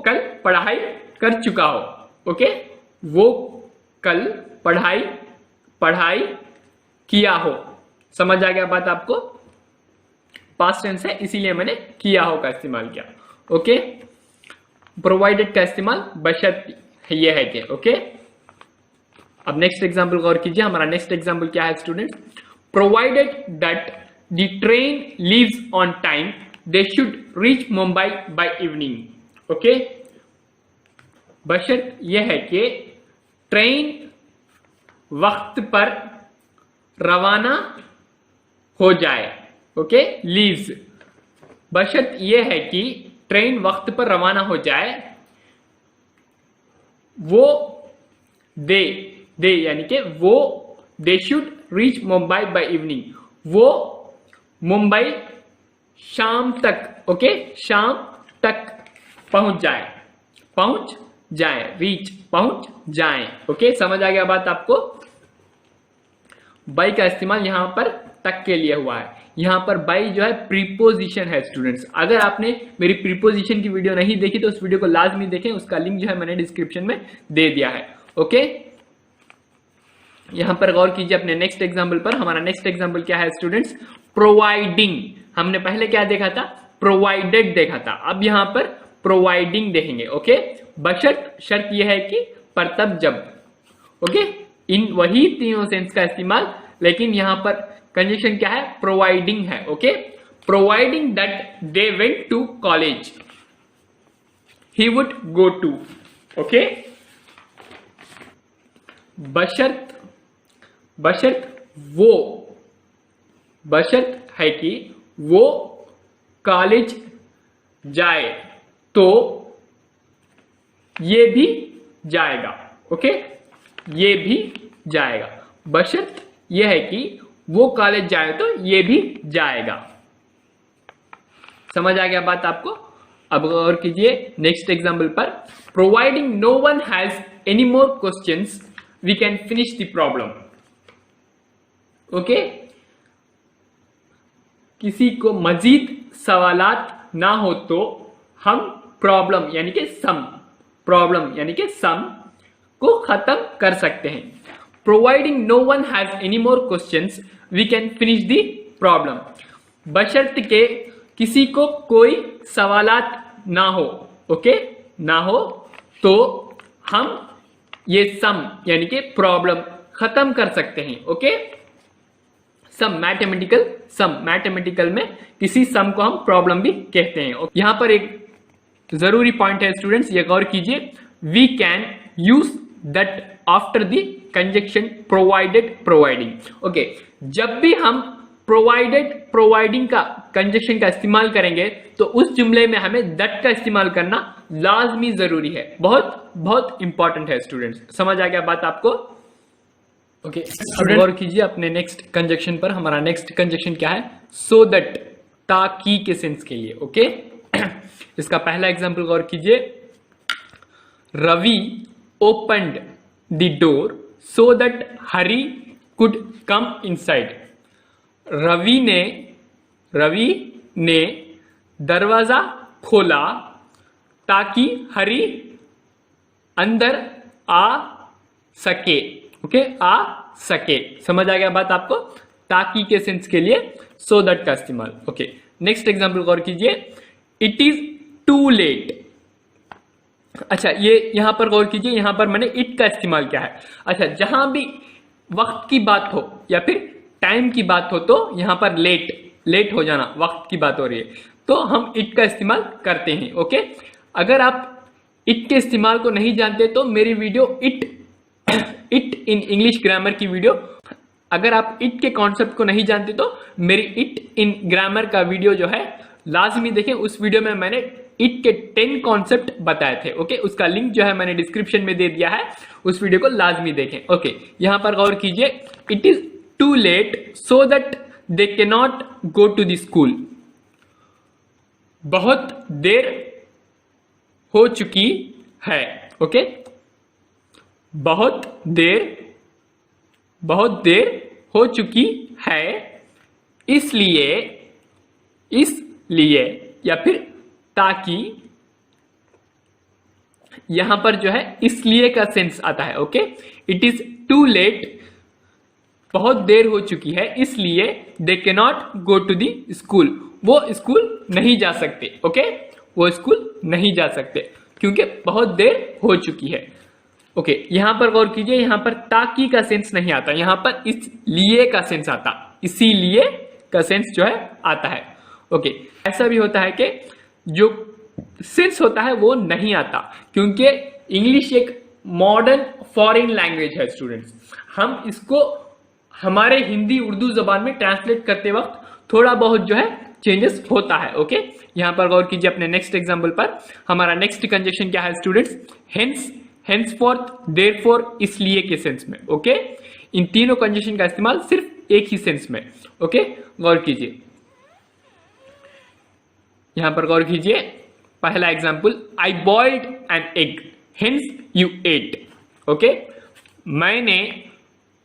कल पढ़ाई कर चुका हो। ओके, वो कल पढ़ाई किया हो। समझ आ गया बात आपको? पास्ट टेंस है इसीलिए मैंने किया हो का इस्तेमाल किया। ओके, प्रोवाइडेड का इस्तेमाल बशर्त यह है कि। ओके, अब नेक्स्ट एग्जांपल गौर कीजिए। हमारा नेक्स्ट एग्जांपल क्या है students? Provided that the train leaves on time they should reach Mumbai by evening. Okay, बशर्त यह है कि ट्रेन वक्त पर रवाना हो जाए। ओके, लीव्स, बशर्त यह है कि ट्रेन वक्त पर रवाना हो जाए। वो दे यानी कि वो दे should reach Mumbai by evening. वो मुंबई शाम तक, ओके, शाम तक पहुंच जाए, रीच, पहुंच जाए। ओके, समझ आ गया बात आपको? बाई का इस्तेमाल यहां पर तक के लिए हुआ है। यहां पर बाई जो है प्रीपोजिशन है स्टूडेंट्स। अगर आपने मेरी प्रीपोजिशन की वीडियो नहीं देखी तो उस वीडियो को लाजमी देखें, उसका लिंक जो है मैंने डिस्क्रिप्शन में दे दिया है। ओके, यहां पर गौर कीजिए अपने नेक्स्ट एग्जांपल पर। हमारा नेक्स्ट एग्जांपल क्या है स्टूडेंट्स? प्रोवाइडिंग। हमने पहले क्या देखा था? प्रोवाइडेड देखा था। अब यहां पर प्रोवाइडिंग देखेंगे। ओके, बशर्त, शर्त यह है कि पर तब जब। ओके, इन वही तीनों सेंस का इस्तेमाल, लेकिन यहां पर कंजक्शन क्या है? प्रोवाइडिंग है। Okay, providing that they went to college he would go too. Okay, बशर्त है कि वो कॉलेज जाए तो ये भी जाएगा। ओके, ये भी जाएगा। बशर्त यह है कि वो कॉलेज जाए तो ये भी जाएगा। समझ आ गया बात आपको? अब गौर कीजिए नेक्स्ट एग्जांपल पर। Providing no one has any more questions we can finish the problem. Okay, किसी को मजीद सवालात ना हो तो हम प्रॉब्लम यानी कि सम को खत्म कर सकते हैं। Providing no one has any more questions, we can finish the problem. बशर्त के किसी को कोई सवालात ना हो, ओके, ना हो तो हम ये सम यानी कि प्रॉब्लम खत्म कर सकते हैं। ओके, सम मैथमेटिकल में किसी सम को हम प्रॉब्लम भी कहते हैं। यहां पर एक जरूरी पॉइंट है स्टूडेंट्स, ये गौर कीजिए। We can use that after the conjunction providing. Okay, जब भी हम प्रोवाइडिंग का कंजक्शन का इस्तेमाल करेंगे तो उस जुमले में हमें दैट का इस्तेमाल करना लाजमी जरूरी है। बहुत इंपॉर्टेंट है स्टूडेंट्स। समझ आ गया बात आपको? ओके, गौर कीजिए अपने नेक्स्ट कंजक्शन पर। हमारा नेक्स्ट कंजक्शन क्या है? So that. ताकि के सेंस के लिए। ओके इसका पहला एग्जांपल गौर कीजिए। Ravi opened the door so that Hari could come inside. Ravi ने दरवाजा खोला ताकि हरी अंदर आ सके। ओके आ सके, समझ आ गया बात आपको? ताकि के सेंस के लिए सो दैट का इस्तेमाल। ओके नेक्स्ट एग्जांपल गौर कीजिए। It is too late. अच्छा ये यहां पर गौर कीजिए, यहां पर मैंने इट का इस्तेमाल किया है। अच्छा जहां भी वक्त की बात हो या फिर टाइम की बात हो तो यहां पर लेट हो जाना, वक्त की बात हो रही है तो हम इट का इस्तेमाल करते हैं। ओके अगर आप इट के इस्तेमाल को नहीं जानते तो मेरी video it in English grammar की वीडियो, अगर आप इट के कॉन्सेप्ट को नहीं जानते तो मेरी इट इन ग्रामर का वीडियो जो है लाजमी देखें। उस वीडियो में मैंने इट के 10 कॉन्सेप्ट बताए थे। ओके उसका लिंक जो है मैंने डिस्क्रिप्शन में दे दिया है, उस वीडियो को लाजमी देखें। ओके यहां पर गौर कीजिए। It is too late so that they can not go to the school. बहुत देर हो चुकी है। ओके बहुत देर हो चुकी है, इसलिए या फिर ताकि, यहां पर जो है इसलिए का सेंस आता है। Okay it is too late, बहुत देर हो चुकी है इसलिए they can not go to the school. वो स्कूल नहीं जा सकते। ओके वो स्कूल नहीं जा सकते क्योंकि बहुत देर हो चुकी है। ओके यहां पर गौर कीजिए, यहां पर ताकि का सेंस नहीं आता, यहां पर इसलिए का सेंस आता, इसीलिए का सेंस जो है आता है। ओके ऐसा भी होता है कि जो सेंस होता है वो नहीं आता क्योंकि इंग्लिश एक मॉडर्न फॉरेन लैंग्वेज है स्टूडेंट्स। हम इसको हमारे हिंदी उर्दू जबान में ट्रांसलेट करते वक्त थोड़ा बहुत जो है चेंजेस होता है। ओके यहां पर गौर कीजिए अपने नेक्स्ट एग्जांपल पर। हमारा नेक्स्ट कंजक्शन क्या है स्टूडेंट्स? henceforth, therefore, इसलिए के सेंस में। ओके इन तीनों कंजक्शन का इस्तेमाल सिर्फ एक ही सेंस में। ओके गौर कीजिए, यहां पर गौर कीजिए। पहला example, I boiled an egg hence you ate. Okay मैंने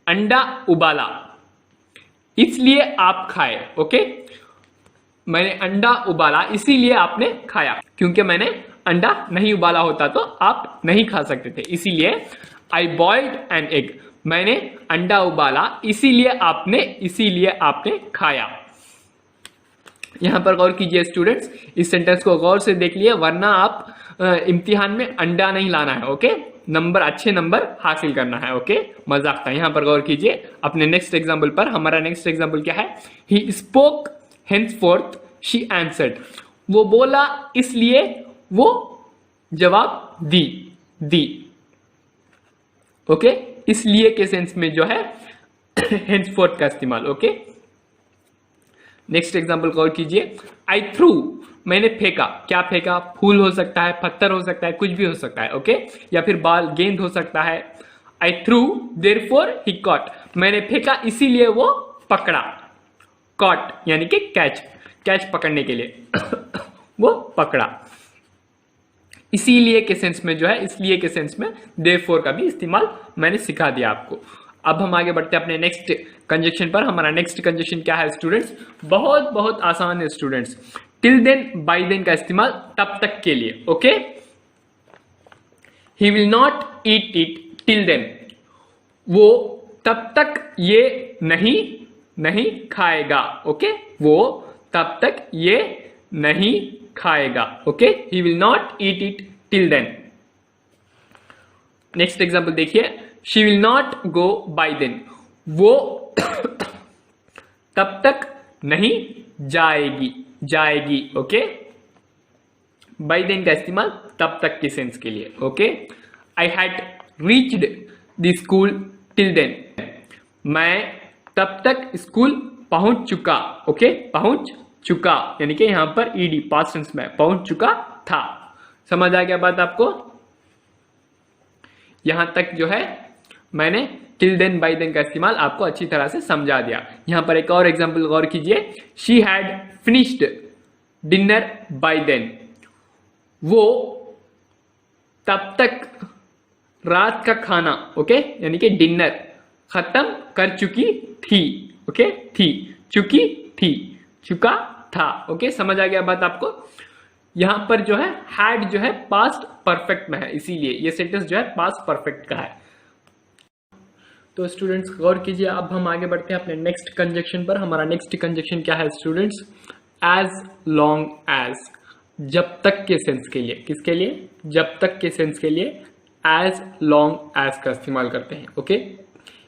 अंडा उबाला इसलिए आप खाए। ओके मैंने अंडा उबाला इसीलिए आपने खाया, क्योंकि मैंने अंडा नहीं उबाला होता तो आप नहीं खा सकते थे, इसीलिए आई बॉइल्ड एन एग, मैंने अंडा उबाला इसीलिए आपने खाया। यहां पर गौर कीजिए स्टूडेंट्स, इस सेंटेंस को गौर से देख लिए वरना आप इम्तिहान में अंडा नहीं लाना है। ओके अच्छे नंबर हासिल करना है। ओके मजाक था। यहां पर गौर कीजिए अपने नेक्स्ट एग्जांपल पर। हमारा नेक्स्ट एग्जांपल क्या है? He spoke henceforth she answered। वो बोला इसलिए वो जवाब दी। ओके इसलिए के सेंस में जो है henceforth का इस्तेमाल। ओके नेक्स्ट एग्जांपल गौर कीजिए। आई थ्रू, मैंने फेंका। क्या फेंका? फूल हो सकता है, पत्थर हो सकता है, कुछ भी हो सकता है। ओके या फिर बाल, गेंद हो सकता है। आई थ्रू देयरफॉर ही कॉट, मैंने फेंका इसीलिए वो पकड़ा। कॉट यानी कि कैच पकड़ने के लिए वो पकड़ा। इसीलिए के सेंस में जो है, इसलिए के सेंस में देयरफॉर का भी इस्तेमाल मैंने सिखा दिया आपको। अब हम आगे बढ़ते हैं अपने नेक्स्ट कंजक्शन पर। हमारा नेक्स्ट कंजक्शन क्या है स्टूडेंट्स? बहुत आसान है students. Till then, by then का इस्तेमाल तब तक के लिए। Okay he will not eat it till then, वो तब तक ये नहीं खाएगा। ओके वो तब तक ये नहीं खाएगा। Okay he will not eat it till then. Next example देखिए। She will not go by then, वो तब तक नहीं जाएगी। ओके बाय देन का इस्तेमाल तब तक के सेंस के लिए। Okay I had reached the school till then, मैं तब तक स्कूल पहुंच चुका। ओके पहुंच चुका यानी कि यहां पर ईडी पास्ट टेंस में पहुंच चुका था। समझ आ गया बात आपको? यहां तक जो है मैंने till then by then का इस्तेमाल आपको अच्छी तरह से समझा दिया। यहाँ पर एक और एग्जाम्पल गौर कीजिए, she had finished dinner by then, वो तब तक रात का खाना, ओके, यानी कि डिनर खत्म कर चुकी थी, ओके, थी, चुकी थी, चुका था, ओके, समझ आ गया बात आपको। यहां पर जो है हैड जो है पास्ट परफेक्ट में है, इसीलिए ये सेंटेंस जो है पास्ट परफेक्ट का है। तो स्टूडेंट्स गौर कीजिए, अब हम आगे बढ़ते हैं अपने नेक्स्ट कंजक्शन पर। हमारा नेक्स्ट कंजक्शन क्या है स्टूडेंट्स? एज लॉन्ग एज, जब तक के सेंस के लिए। किसके लिए? जब तक के सेंस के लिए एज लॉन्ग एज का इस्तेमाल करते हैं, ओके।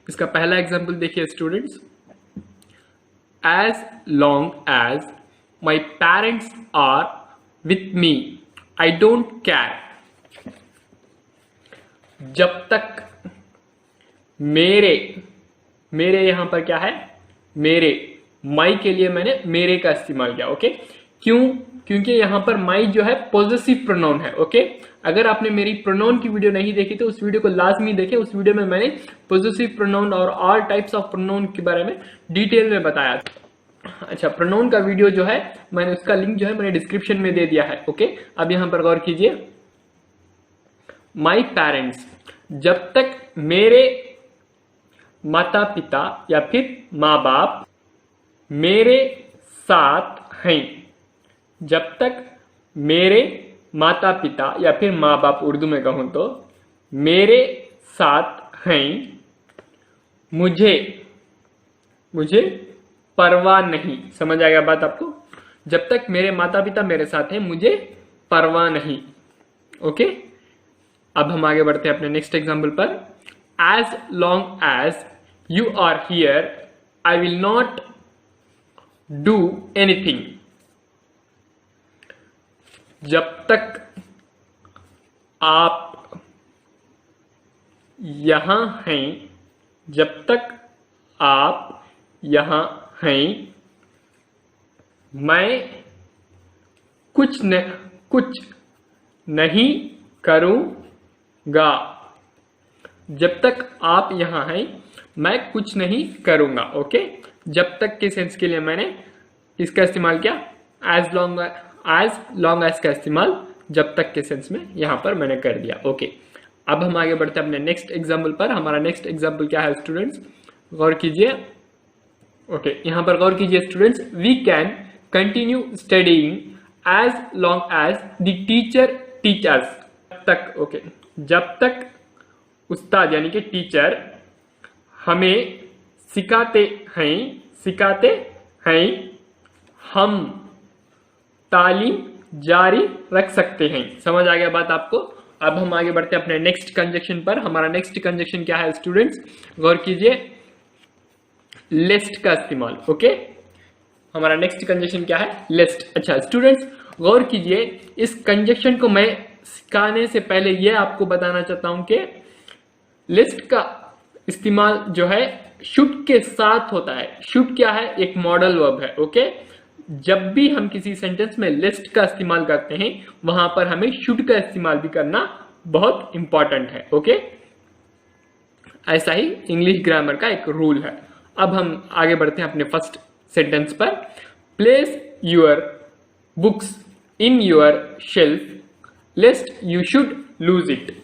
इसका पहला एग्जांपल देखिए students, as long as my parents are with me I don't care, जब तक मेरे, मेरे यहां पर क्या है? मेरे, माई के लिए मैंने मेरे का इस्तेमाल किया, ओके। क्यों? क्योंकि यहां पर माई जो है पॉजेसिव प्रोनाउन है, ओके। अगर आपने मेरी प्रोनाउन की वीडियो नहीं देखी तो उस वीडियो को लाजमी देखें। उस वीडियो में मैंने पॉजेसिव प्रोनाउन और ऑल टाइप्स ऑफ प्रोनाउन के बारे में डिटेल में बताया था। अच्छा, प्रोनाउन का वीडियो जो है मैंने उसका लिंक जो है मैंने डिस्क्रिप्शन में दे दिया है, ओके। अब यहां पर गौर कीजिए, माई पेरेंट्स, जब तक मेरे माता पिता या फिर माँ बाप मेरे साथ हैं, जब तक मेरे माता पिता या फिर माँ बाप उर्दू में कहूं तो मेरे साथ हैं, मुझे परवाह नहीं। समझ आएगा बात आपको? जब तक मेरे माता पिता मेरे साथ हैं मुझे परवाह नहीं, ओके। अब हम आगे बढ़ते हैं अपने नेक्स्ट एग्जाम्पल पर। As long as you are here I will not do anything, जब तक आप यहां हैं, जब तक आप यहां हैं मैं कुछ नहीं करूंगा, जब तक आप यहां हैं मैं कुछ नहीं करूंगा, ओके। जब तक के सेंस के लिए मैंने इसका इस्तेमाल किया, एज लॉन्ग एज का इस्तेमाल जब तक के सेंस में यहां पर मैंने कर दिया, ओके। अब हम आगे बढ़ते हैं अपने नेक्स्ट एग्जाम्पल पर। हमारा नेक्स्ट एग्जाम्पल क्या है स्टूडेंट्स? गौर कीजिए, ओके। यहां पर गौर कीजिए students, we can continue studying as long as the teacher teachers, तक, ओके। जब तक उस्ताद यानी कि टीचर हमें सिखाते हैं हम तालीम जारी रख सकते हैं। समझ आ गया बात आपको? अब हम आगे बढ़ते हैं अपने नेक्स्ट कंजक्शन पर। हमारा नेक्स्ट कंजक्शन क्या है स्टूडेंट्स? गौर कीजिए, लिस्ट का इस्तेमाल, ओके। हमारा नेक्स्ट कंजक्शन क्या है? लिस्ट। अच्छा स्टूडेंट्स गौर कीजिए, इस कंजक्शन को मैं सिखाने से पहले यह आपको बताना चाहता हूं कि लिस्ट का इस्तेमाल जो है शुड के साथ होता है। शुड क्या है? एक मॉडल वर्ब है, ओके। जब भी हम किसी सेंटेंस में लिस्ट का इस्तेमाल करते हैं वहां पर हमें शुड का इस्तेमाल भी करना बहुत इंपॉर्टेंट है, ओके। ऐसा ही इंग्लिश ग्रामर का एक रूल है। अब हम आगे बढ़ते हैं अपने फर्स्ट सेंटेंस पर। Place your books in your shelf लेस्ट you should lose it,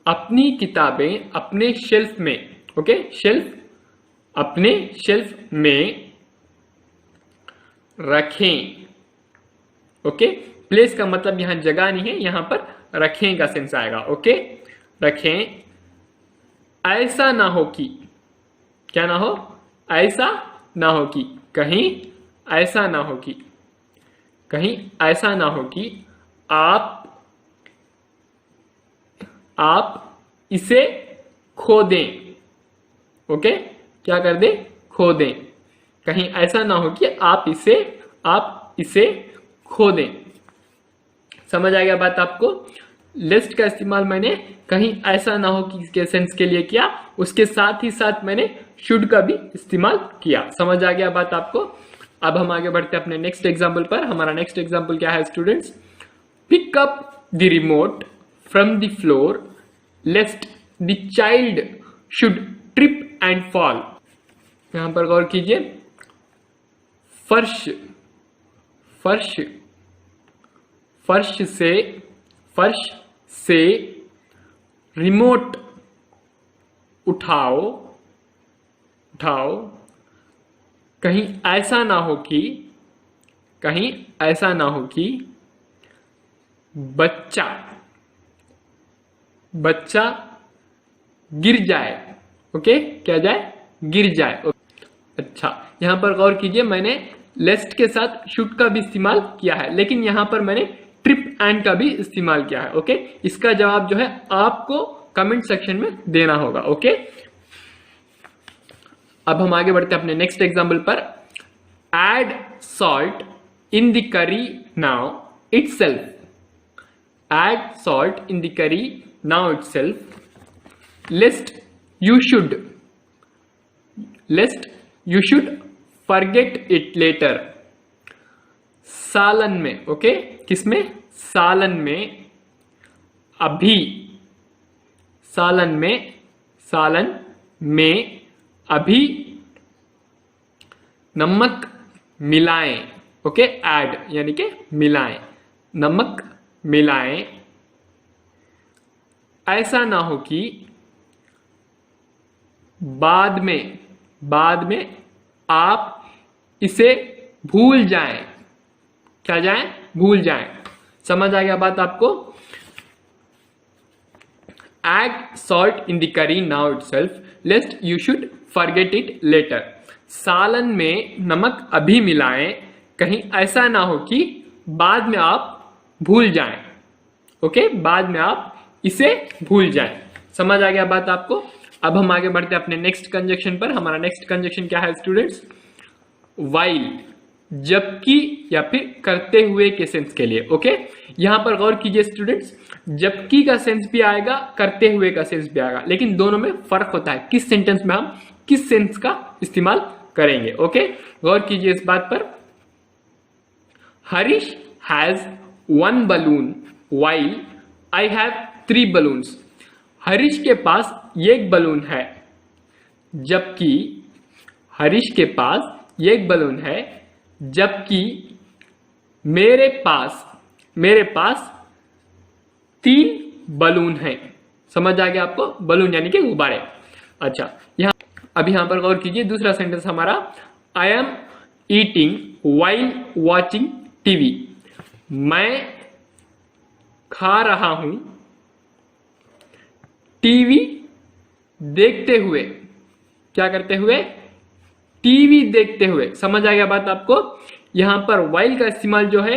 अपनी किताबें अपने शेल्फ में, ओके, शेल्फ, अपने शेल्फ में रखें, ओके। प्लेस का मतलब यहां जगह नहीं है, यहां पर रखें का सेंस आएगा, ओके। रखें, ऐसा ना हो कि, क्या ना हो? ऐसा ना हो कि, कहीं ऐसा ना हो कि, कहीं ऐसा ना हो कि आप इसे खो दें, ओके। क्या कर दें? खो दें। कहीं ऐसा ना हो कि आप इसे खो दें। समझ आ गया बात आपको? लिस्ट का इस्तेमाल मैंने कहीं ऐसा ना हो कि इसके सेंस के लिए किया, उसके साथ ही साथ मैंने शुड का भी इस्तेमाल किया। समझ आ गया बात आपको? अब हम आगे बढ़ते हैं अपने नेक्स्ट एग्जाम्पल पर। हमारा नेक्स्ट एग्जाम्पल क्या है students? Pick up the remote from the floor lest the child should trip and fall. यहां पर गौर कीजिए, फर्श, फर्श, फर्श से रिमोट उठाओ, उठाओ। कहीं ऐसा ना हो कि, कहीं ऐसा ना हो कि बच्चा, बच्चा गिर जाए। ओके, क्या जाए? गिर जाए। अच्छा, यहां पर गौर कीजिए, मैंने लेस्ट के साथ शुड का भी इस्तेमाल किया है, लेकिन यहां पर मैंने ट्रिप एंड का भी इस्तेमाल किया है। ओके, इसका जवाब जो है आपको कमेंट सेक्शन में देना होगा। ओके, अब हम आगे बढ़ते हैं अपने नेक्स्ट एग्जाम्पल पर। Add salt in the curry now itself. Add salt in the curry now itself. Lest you should, lest you should forget it later. सालन में, ओके, किसमें? सालन में, अभी, सालन में, सालन में अभी नमक मिलाएं। ओके, ऐड यानी कि मिलाएं, नमक मिलाएं। ऐसा ना हो कि बाद में, बाद में आप इसे भूल जाएं। क्या जाएं? भूल जाएं। समझ आ गया बात आपको? Add salt in the curry now itself, lest you should forget it later. सालन में नमक अभी मिलाएं, कहीं ऐसा ना हो कि बाद में आप भूल जाएं। ओके, बाद में आप इसे भूल जाएं। समझ आ गया बात आपको? अब हम आगे बढ़ते हैं अपने नेक्स्ट कंजक्शन पर। हमारा नेक्स्ट कंजक्शन क्या है स्टूडेंट्स? वाइल, जबकि या फिर करते हुए के सेंस के लिए। ओके, यहां पर गौर कीजिए स्टूडेंट्स, जबकि का सेंस भी आएगा, करते हुए का सेंस भी आएगा, लेकिन दोनों में फर्क होता है किस सेंटेंस में हम किस सेंस का इस्तेमाल करेंगे। ओके, गौर कीजिए इस बात पर। Harish has 1 balloon while I have 3 balloons. Harish के पास एक बलून है, जबकि हरीश के पास एक बलून है, जबकि मेरे पास 3 बलून हैं। समझ आ गया आपको? बलून यानी कि गुब्बारे। अच्छा, अभी यहां पर गौर कीजिए, दूसरा सेंटेंस हमारा, I am eating while watching TV. मैं खा रहा हूं टीवी देखते हुए। क्या करते हुए? टीवी देखते हुए। समझ आ गया बात आपको? यहां पर वाइल का इस्तेमाल जो है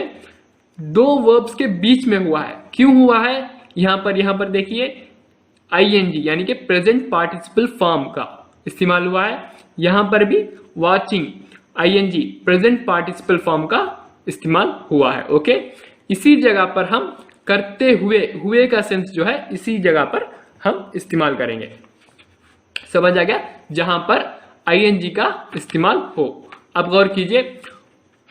2 वर्ब्स के बीच में हुआ है। क्यों हुआ है? यहां पर देखिए, आईएनजी यानी कि प्रेजेंट पार्टिसिपल फॉर्म का इस्तेमाल हुआ है। यहां पर भी watching, ING present participle form का इस्तेमाल हुआ है। ओके, इसी जगह पर हम करते हुए का सेंस जो है इसी जगह पर हम इस्तेमाल करेंगे। समझ आ गया? जहां पर आईएनजी का इस्तेमाल हो। अब गौर कीजिए,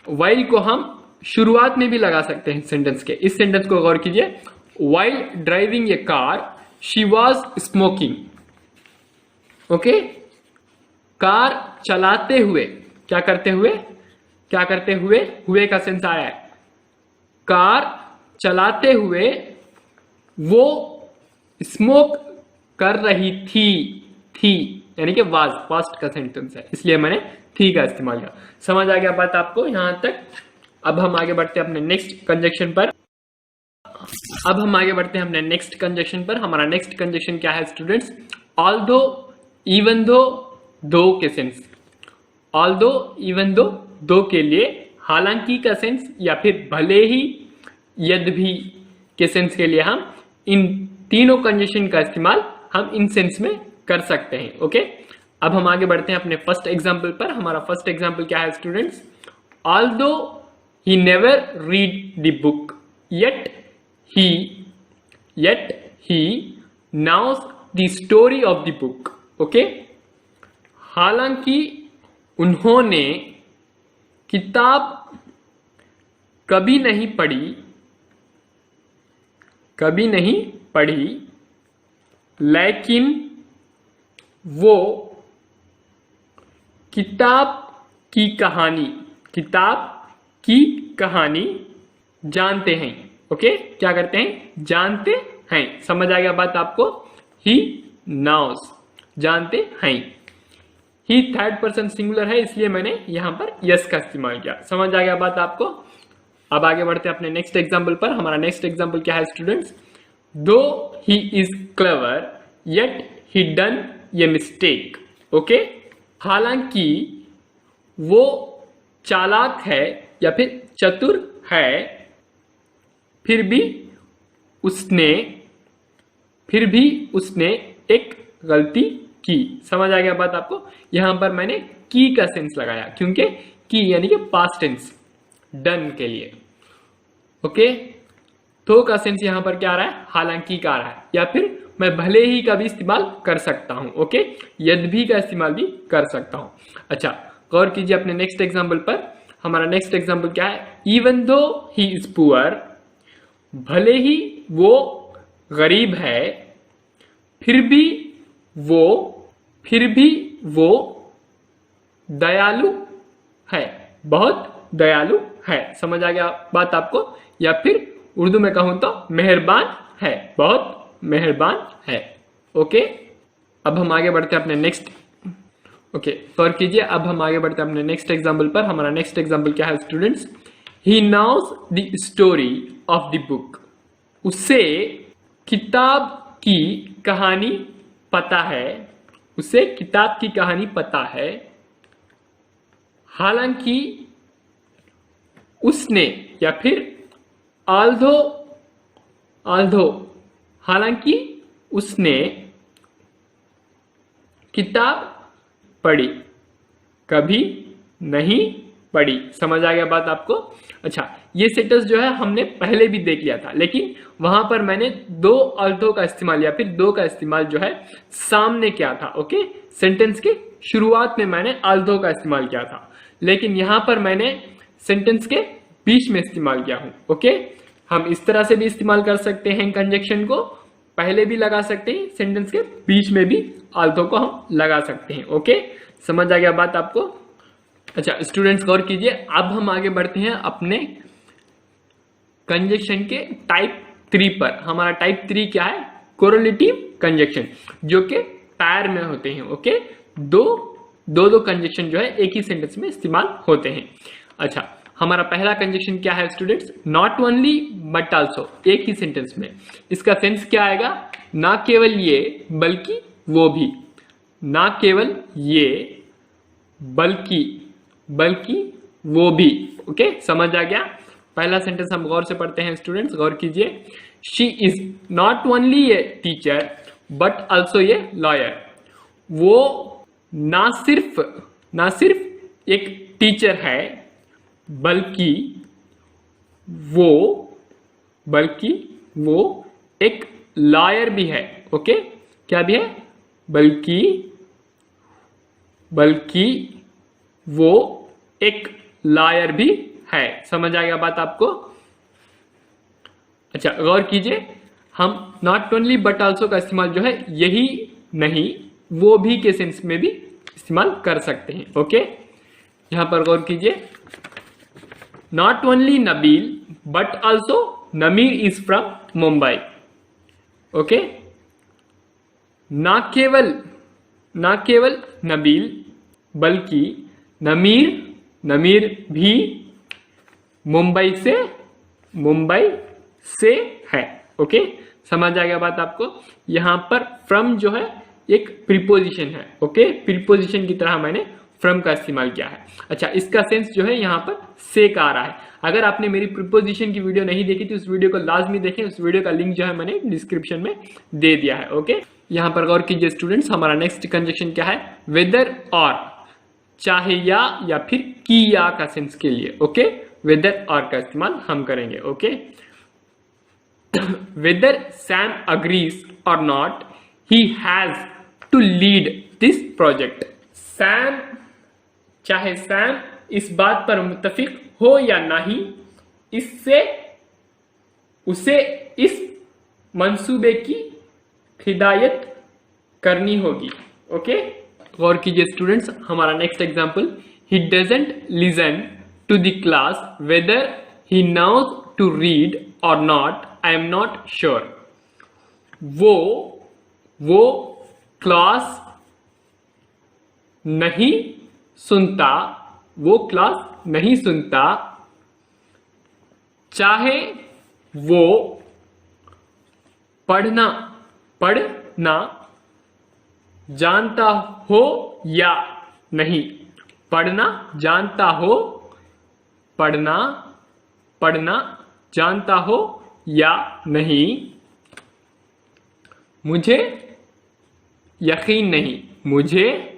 वाइल को हम शुरुआत में भी लगा सकते हैं सेंटेंस के। इस सेंटेंस को गौर कीजिए, while driving A car she was smoking. Okay, car चलाते हुए, क्या करते हुए? क्या करते हुए? हुए का सेंस आया है। कार चलाते हुए वो स्मोक कर रही थी यानी कि वाज, पास्ट का सेंटेंस है, इसलिए मैंने थी का इस्तेमाल किया। समझ आ गया बात आपको यहां तक? अब हम आगे बढ़ते हैं अपने नेक्स्ट कंजक्शन पर। हमारा नेक्स्ट कंजक्शन क्या है स्टूडेंट्स? ऑल्दो, इवन दो, दो के सेंस। ऑल्दो, इवन दो, दो के लिए हालांकि का सेंस, या फिर भले ही, यद्यपि के सेंस के लिए हम इन तीनों कंजक्शन का इस्तेमाल हम इन सेंस में कर सकते हैं। ओके, अब हम आगे बढ़ते हैं अपने फर्स्ट एग्जाम्पल पर। हमारा फर्स्ट एग्जाम्पल क्या है students? Although he never read the book yet he knows the story of the book. Okay, हालांकि उन्होंने किताब कभी नहीं पढ़ी, लेकिन वो किताब की कहानी, किताब की कहानी जानते हैं। ओके, क्या करते हैं? जानते हैं। समझ आ गया बात आपको? ही नोस, जानते हैं। ही थर्ड पर्सन सिंगुलर है, इसलिए मैंने यहां पर यस का इस्तेमाल किया। समझ आ गया बात आपको? अब आगे बढ़ते हैं अपने नेक्स्ट एग्जाम्पल पर। हमारा नेक्स्ट एग्जाम्पल क्या है स्टूडेंट्स? दो he is clever yet he done ये मिस्टेक। ओके, हालांकि वो चालाक है या फिर चतुर है, फिर भी उसने एक गलती की। समझ आ गया बात आपको? यहां पर मैंने की का सेंस लगाया, क्योंकि की यानी कि पास्ट टेंस डन के लिए। ओके, तो का सेंस यहां पर क्या आ रहा है? हालांकि का आ रहा है, या फिर मैं भले ही का भी इस्तेमाल कर सकता हूं। ओके, यद्य का इस्तेमाल भी कर सकता हूं। अच्छा, गौर कीजिए अपने नेक्स्ट एग्जाम्पल पर। हमारा नेक्स्ट एग्जाम्पल क्या है? Even though he is poor, भले ही वो गरीब है, फिर भी वो दयालु है, बहुत दयालु है। समझ आ गया बात आपको? या फिर उर्दू में कहूं तो मेहरबान है, बहुत मेहरबान है। ओके, अब हम आगे बढ़ते हैं अपने नेक्स्ट। ओके, गौर कीजिए, अब हम आगे बढ़ते हैं अपने नेक्स्ट एग्जाम्पल पर। हमारा नेक्स्ट एग्जाम्पल क्या है students? He knows the story of the book, उसे किताब की कहानी पता है, उसे किताब की कहानी पता है, हालांकि उसने, या फिर आल्धो, हालांकि उसने किताब पढ़ी, कभी नहीं पढ़ी। समझ आ गया बात आपको? अच्छा, ये सेंटेंस जो है हमने पहले भी देख लिया था, लेकिन वहां पर मैंने दो अल्धो का इस्तेमाल या फिर दो का इस्तेमाल जो है सामने किया था। ओके, सेंटेंस के शुरुआत में मैंने अल्धो का इस्तेमाल किया था, लेकिन यहां पर मैंने सेंटेंस के बीच में इस्तेमाल किया हूं। ओके, हम इस तरह से भी इस्तेमाल कर सकते हैं, कंजक्शन को पहले भी लगा सकते हैं, सेंटेंस के बीच में भी अल्धो को हम लगा सकते हैं। ओके, समझ आ गया बात आपको? अच्छा स्टूडेंट्स, गौर कीजिए, अब हम आगे बढ़ते हैं अपने कंजक्शन के टाइप 3 पर। हमारा टाइप 3 क्या है? कोरिलेटिव कंजक्शन, जो कि पैर में होते हैं। ओके, दो कंजक्शन जो है एक ही सेंटेंस में इस्तेमाल होते हैं। अच्छा, हमारा पहला कंजक्शन क्या है students? Not only but also, एक ही सेंटेंस में। इसका सेंस क्या आएगा? ना केवल ये बल्कि वो भी, ना केवल ये बल्कि वो भी। ओके, समझ आ गया? पहला सेंटेंस हम गौर से पढ़ते हैं स्टूडेंट्स, गौर कीजिए। She is not only a teacher but also a lawyer, वो ना सिर्फ एक टीचर है, बल्कि वो एक लॉयर भी है। ओके, क्या भी है? बल्कि वो एक लॉयर भी है। समझ आ गया बात आपको? अच्छा, गौर कीजिए, हम नॉट ओनली बट ऑल्सो का इस्तेमाल जो है यही नहीं, वो भी के सेंस में भी इस्तेमाल कर सकते हैं। ओके, यहां पर गौर कीजिए, not only Nabeel but also नमीर इज फ्रॉम मुंबई। ओके, ना केवल नबील बल्कि नमीर भी मुंबई से है। ओके, समझ आ गया बात आपको? यहां पर फ्रॉम जो है एक प्रीपोजिशन है। ओके, प्रीपोजिशन की तरह मैंने फ्रॉम का इस्तेमाल किया है। अच्छा, इसका सेंस जो है यहां पर से का आ रहा है। अगर आपने मेरी प्रीपोजिशन की वीडियो नहीं देखी तो उस वीडियो को लाजमी देखें, उस वीडियो का लिंक जो है मैंने डिस्क्रिप्शन में दे दिया है। ओके, यहां पर गौर कीजिए स्टूडेंट्स, हमारा नेक्स्ट कंजक्शन क्या है? वेदर और, चाहे या फिर की या का सेंस के लिए। ओके, वेदर और का इस्तेमाल हम करेंगे। Okay, whether Sam agrees or not, he has to lead this project. चाहे सैम इस बात पर मुत्तफिक हो या नहीं, उसे इस मंसूबे की हिदायत करनी होगी। ओके, गौर कीजिए स्टूडेंट्स, हमारा next example, he doesn't listen to the class whether he knows to read और not, I am not sure. वो क्लास नहीं सुनता, वो क्लास नहीं सुनता, चाहे वो पढ़ना जानता हो या नहीं। पढ़ना जानता हो, पढ़ना जानता हो या नहीं, मुझे यकीन नहीं, मुझे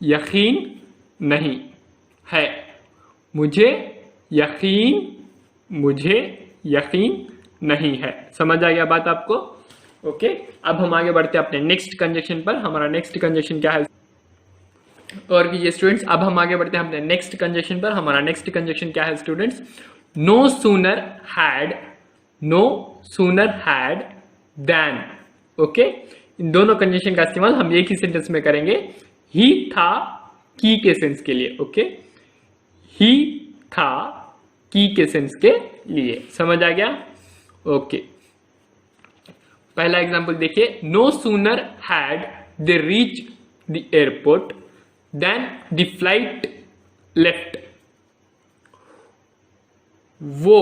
यकीन नहीं है, मुझे यकीन नहीं है। समझ आ गया बात आपको? ओके, अब हम आगे बढ़ते हैं अपने नेक्स्ट कंजक्शन पर। हमारा नेक्स्ट कंजक्शन क्या है? और कीजिए स्टूडेंट्स, अब हम आगे बढ़ते हैं अपने नेक्स्ट कंजक्शन पर। हमारा नेक्स्ट कंजक्शन क्या है students? No sooner had then. Okay, इन दोनों कंजक्शन का इस्तेमाल हम एक ही सेंटेंस में करेंगे, ही था की के सेंस के लिए। ओके, ही था की के सेंस के लिए। समझ आ गया? ओके, पहला एग्जांपल देखिए, no sooner had they reach the airport then the flight left. वो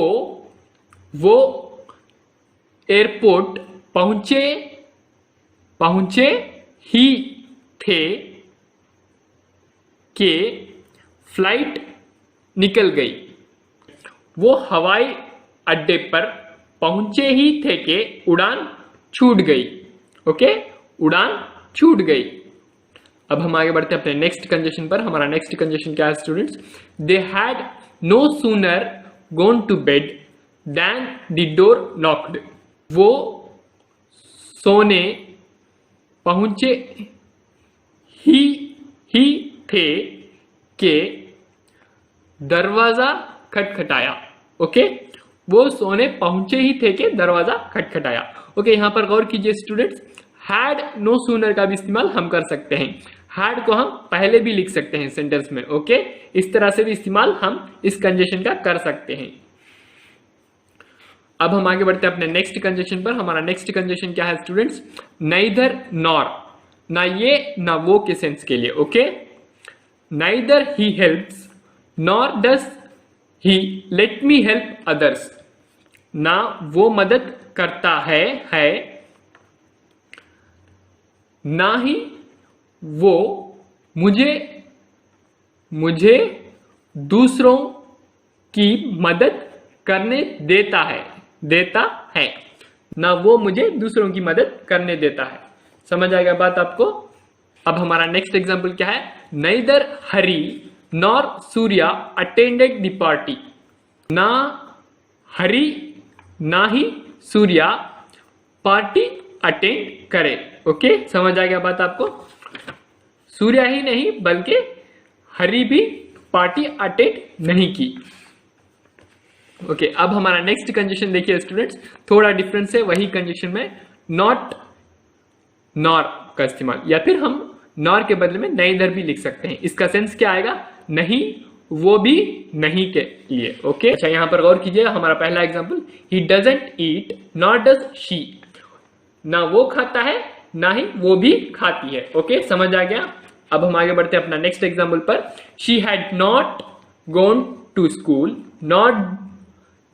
एयरपोर्ट पहुंचे ही थे कि फ्लाइट निकल गई। वो हवाई अड्डे पर पहुंचे ही थे कि उड़ान छूट गई। ओके, उड़ान छूट गई। अब हम आगे बढ़ते हैं अपने नेक्स्ट कंजक्शन पर। हमारा नेक्स्ट कंजक्शन क्या है students? They had no sooner gone to bed then the door knocked. वो सोने पहुंचे ही थे कि दरवाजा खटखटाया। ओके, वो सोने पहुंचे ही थे कि दरवाजा खटखटाया। ओके, यहां पर गौर कीजिए स्टूडेंट्स, हैड नो सूनर का भी इस्तेमाल हम कर सकते हैं। हैड को हम पहले भी लिख सकते हैं सेंटेंस में। ओके, इस तरह से भी इस्तेमाल हम इस कंजक्शन का कर सकते हैं। अब हम आगे बढ़ते हैं अपने नेक्स्ट कंजक्शन पर। हमारा नेक्स्ट कंजक्शन क्या है स्टूडेंट्स? नाइदर नॉर, ना ये ना वो के सेंस के लिए। Okay, neither he helps nor does he let me help others. ना वो मदद करता है ना ही वो मुझे दूसरों की मदद करने देता है। ना वो मुझे दूसरों की मदद करने देता है। समझ आ गया बात आपको? अब हमारा नेक्स्ट एग्जांपल क्या है? Neither Hari nor Surya attended the party. ना हरी ना ही सूर्या पार्टी अटेंड करे। ओके, समझ आ गया बात आपको? सूर्या ही नहीं बल्कि हरी भी पार्टी अटेंड नहीं की। ओके, अब हमारा नेक्स्ट कंजक्शन देखिए स्टूडेंट्स, थोड़ा डिफरेंस है। वही कंजक्शन में नॉट नॉर का इस्तेमाल, या फिर हम नॉर के बदले में नाइदर भी लिख सकते हैं। इसका सेंस क्या आएगा? नहीं, वो भी नहीं के लिए। ओके, अच्छा यहां पर गौर कीजिए, हमारा पहला example, he doesn't eat nor does she. ना वो खाता है ना ही वो भी खाती है। ओके, समझ आ गया? अब हम आगे बढ़ते हैं अपना नेक्स्ट एग्जांपल पर। She had not gone to school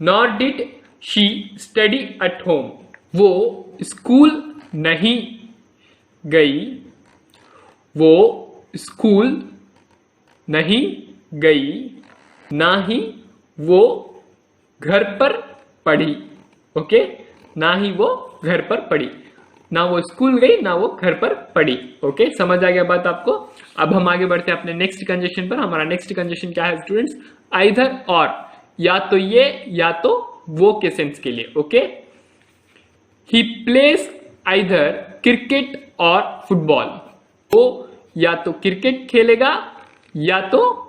nor did she study at home. वो स्कूल नहीं गई, वो स्कूल नहीं गई, ना ही वो घर पर पढ़ी। ओके, ना ही वो घर पर पढ़ी। ना वो स्कूल गई ना वो घर पर पढ़ी। ओके, समझ आ गया बात आपको? अब हम आगे बढ़ते हैं अपने नेक्स्ट कंजक्शन पर। हमारा नेक्स्ट कंजक्शन क्या है स्टूडेंट्स? आइदर और, या तो ये या तो वो के सेंस के लिए। ओके, ही प्लेस आइदर क्रिकेट और फुटबॉल। वो या तो क्रिकेट खेलेगा या तो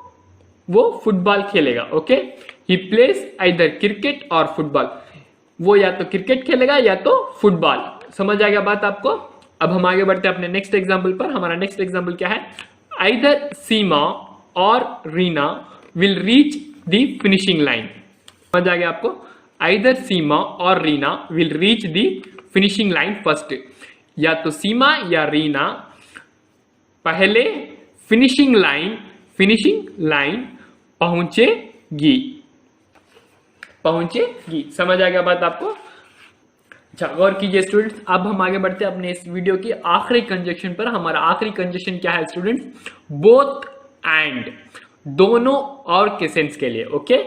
वो फुटबॉल खेलेगा। ओके, ही प्लेस आइदर क्रिकेट और फुटबॉल। वो या तो क्रिकेट खेलेगा या तो फुटबॉल। समझ आ गया बात आपको? अब हम आगे बढ़ते हैं अपने नेक्स्ट एग्जाम्पल पर। हमारा नेक्स्ट एग्जाम्पल क्या है? आइदर सीमा और Reena will reach the finishing line. समझ आ गया आपको? आइदर सीमा और Reena will reach the finishing line first. या तो सीमा या रीना पहले फिनिशिंग लाइन पहुंचेगी। समझ आ गया बात आपको? अच्छा, गौर कीजिए स्टूडेंट्स। अब हम आगे बढ़ते हैं अपने इस वीडियो की आखिरी कंजक्शन पर। हमारा आखिरी कंजक्शन क्या है स्टूडेंट्स? बोथ एंड, दोनों और के सेंस के लिए। ओके,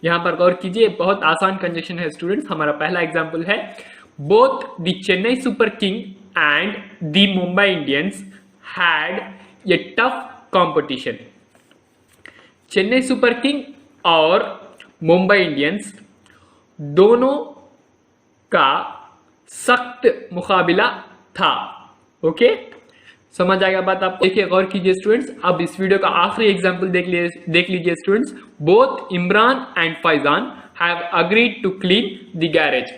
यहां पर गौर कीजिए, बहुत आसान कंजक्शन है स्टूडेंट्स। हमारा पहला एग्जांपल है, both the Chennai super king and the Mumbai Indians had a tough competition. Chennai super king और मुंबई इंडियंस दोनों का सख्त मुकाबला था। ओके, समझ आएगा बात आपको? देखिए, गौर कीजिए स्टूडेंट्स। अब इस वीडियो का आखिरी एग्जांपल देख लीजिए students. Both Imran and Faizan have agreed to clean the garage.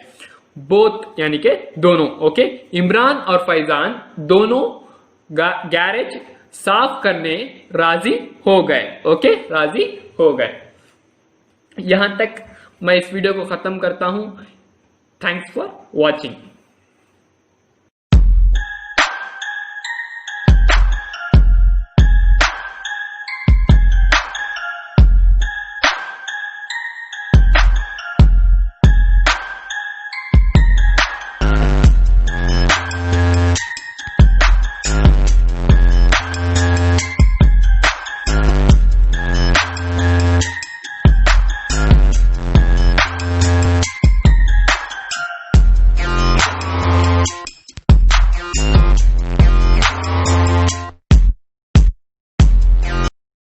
Both यानी के दोनों। ओके, इमरान और फैजान दोनों गैरेज साफ करने राजी हो गए। ओके, राजी हो गए। यहां तक मैं इस वीडियो को खत्म करता हूं। Thanks for watching.